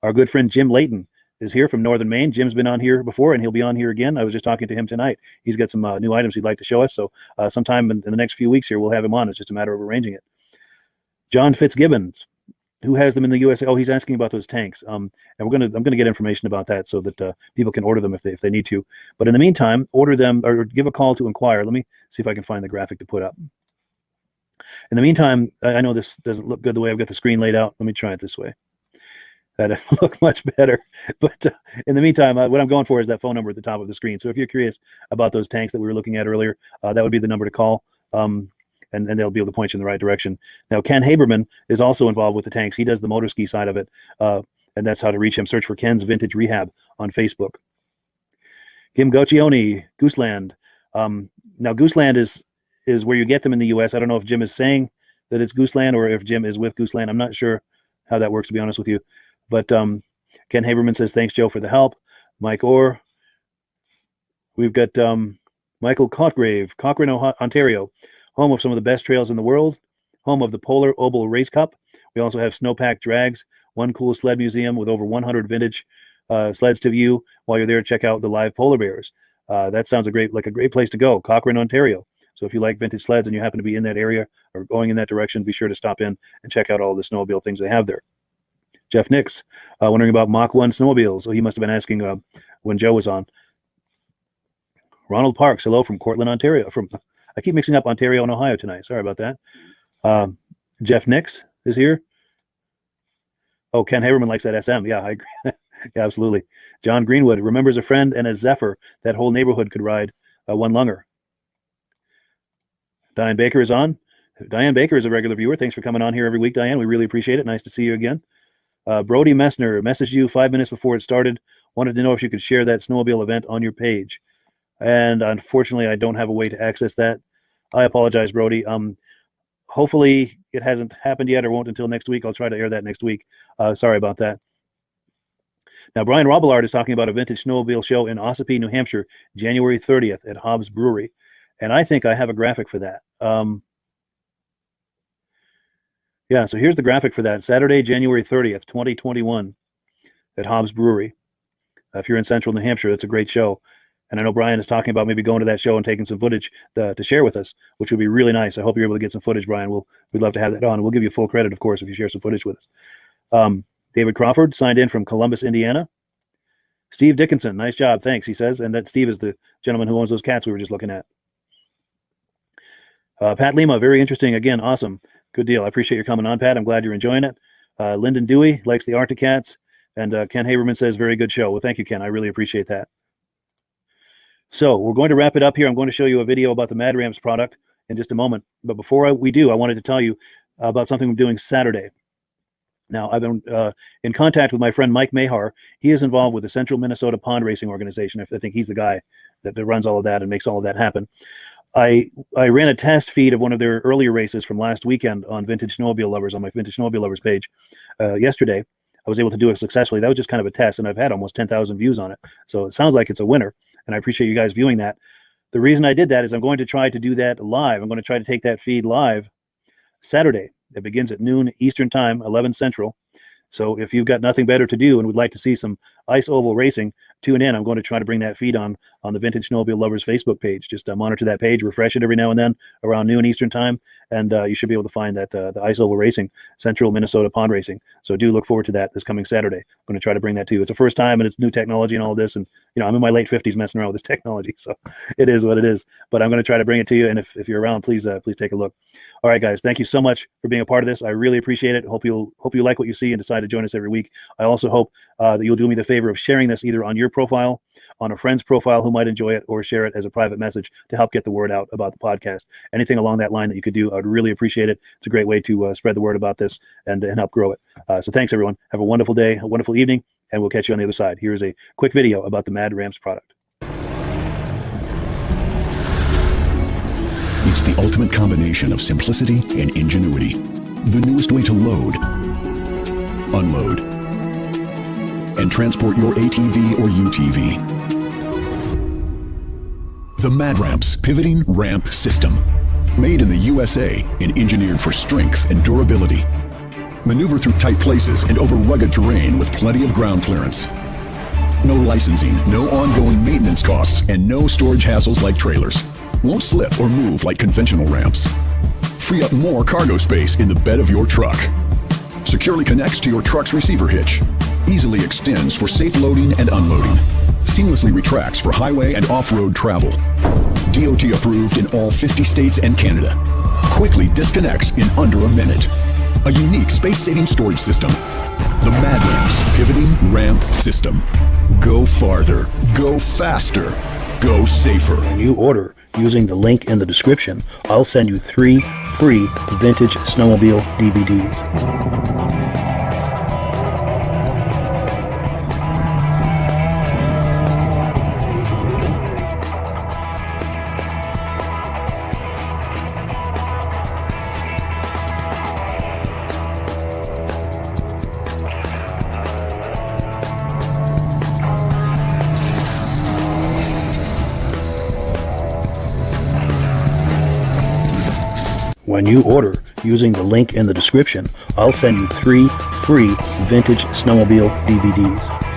Our good friend Jim Layton is here from Northern Maine. Jim's been on here before, and he'll be on here again. I was just talking to him tonight. He's got some new items he'd like to show us, so sometime in the next few weeks here, we'll have him on. It's just a matter of arranging it. John Fitzgibbons, who has them in the USA? Oh, he's asking about those tanks. And I'm gonna get information about that so that people can order them if they need to. But in the meantime, order them or give a call to inquire. Let me see if I can find the graphic to put up. In the meantime, I know this doesn't look good the way I've got the screen laid out. Let me try it this way. That look much better. But in the meantime, what I'm going for is that phone number at the top of the screen. So if you're curious about those tanks that we were looking at earlier, that would be the number to call. And they'll be able to point you in the right direction. Now, Ken Haberman is also involved with the tanks. He does the motor ski side of it, and that's how to reach him. Search for Ken's Vintage Rehab on Facebook. Kim Goccioni, Gooseland. Now, Gooseland is where you get them in the U.S. I don't know if Jim is saying that it's Gooseland or if Jim is with Gooseland. I'm not sure how that works, to be honest with you. But Ken Haberman says, thanks, Joe, for the help. Mike Orr. We've got Michael Cotgrave, Cochrane, Ontario, home of some of the best trails in the world, home of the Polar Oval Race Cup. We also have snowpack drags, one cool sled museum with over 100 vintage sleds to view. While you're there, check out the live polar bears. That sounds like a great place to go, Cochrane, Ontario. So if you like vintage sleds and you happen to be in that area or going in that direction, be sure to stop in and check out all the snowmobile things they have there. Jeff Nix, wondering about Mach 1 snowmobiles. Oh, he must have been asking when Joe was on. Ronald Parks, hello from Cortland, Ontario. I keep mixing up Ontario and Ohio tonight. Sorry about that. Jeff Nix is here. Oh, Ken Haberman likes that SM. Yeah, I agree. Yeah, absolutely. John Greenwood remembers a friend and a Zephyr that whole neighborhood could ride one lunger. Diane Baker is on. Diane Baker is a regular viewer. Thanks for coming on here every week, Diane. We really appreciate it. Nice to see you again. Brody Messner messaged you 5 minutes before it started. Wanted to know if you could share that snowmobile event on your page. And unfortunately, I don't have a way to access that. I apologize, Brody. Hopefully it hasn't happened yet or won't until next week. I'll try to air that next week. Sorry about that. Now, Brian Robillard is talking about a vintage snowmobile show in Ossipee, New Hampshire, January 30th at Hobbs Brewery. And I think I have a graphic for that. Yeah, so here's the graphic for that. Saturday, January 30th, 2021 at Hobbs Brewery. If you're in central New Hampshire, it's a great show. And I know Brian is talking about maybe going to that show and taking some footage to share with us, which would be really nice. I hope you're able to get some footage, Brian. We'd love to have that on. We'll give you full credit, of course, if you share some footage with us. David Crawford signed in from Columbus, Indiana. Steve Dickinson, nice job. Thanks, he says. And that Steve is the gentleman who owns those cats we were just looking at. Pat Lima, very interesting. Again, awesome. Good deal. I appreciate your coming on, Pat. I'm glad you're enjoying it. Lyndon Dewey likes the Arctic Cats. And Ken Haberman says, very good show. Well, thank you, Ken. I really appreciate that. So we're going to wrap it up here. I'm going to show you a video about the Mad Ramps product in just a moment. But before we do, I wanted to tell you about something I'm doing Saturday. Now, I've been in contact with my friend Mike Mahar. He is involved with the Central Minnesota Pond Racing Organization. I think he's the guy that runs all of that and makes all of that happen. I ran a test feed of one of their earlier races from last weekend on Vintage Snowmobile Lovers, on my Vintage Snowmobile Lovers page yesterday. I was able to do it successfully. That was just kind of a test, and I've had almost 10,000 views on it. So it sounds like it's a winner, and I appreciate you guys viewing that. The reason I did that is I'm going to try to do that live. I'm going to try to take that feed live Saturday. It begins at noon Eastern Time, 11 Central. So if you've got nothing better to do and would like to see some ice oval racing, tune in. I'm going to try to bring that feed on the Vintage Snowmobile Lovers Facebook page. Just monitor that page, refresh it every now and then around noon Eastern Time, and you should be able to find that the ice oval racing, Central Minnesota Pond Racing. So do look forward to that this coming Saturday. I'm going to try to bring that to you. It's the first time, and it's new technology and all this, and I'm in my late 50s messing around with this technology, so it is what it is. But I'm going to try to bring it to you, and if you're around, please take a look. All right, guys, thank you so much for being a part of this. I really appreciate it. Hope you like what you see and decide to join us every week. I also hope that you'll do me the favor of sharing this either on your profile, on a friend's profile who might enjoy it, or share it as a private message to help get the word out about the podcast. Anything along that line that you could do, I would really appreciate it. It's a great way to spread the word about this and help grow it. So thanks, everyone. Have a wonderful day, a wonderful evening, and we'll catch you on the other side. Here's a quick video about the Mad Ramps product. It's the ultimate combination of simplicity and ingenuity. The newest way to load, unload, and transport your ATV or UTV. The Mad Ramps Pivoting Ramp System. Made in the USA and engineered for strength and durability. Maneuver through tight places and over rugged terrain with plenty of ground clearance. No licensing, no ongoing maintenance costs, and no storage hassles like trailers. Won't slip or move like conventional ramps. Free up more cargo space in the bed of your truck. Securely connects to your truck's receiver hitch. Easily extends for safe loading and unloading. Seamlessly retracts for highway and off-road travel. DOT approved in all 50 states and Canada. Quickly disconnects in under a minute. A unique space-saving storage system. The Mad Ramps Pivoting Ramp System. Go farther. Go faster. Go safer. When you order using the link in the description, I'll send you 3 free Vintage Snowmobile DVDs. When you order using the link in the description, I'll send you 3 free Vintage Snowmobile DVDs.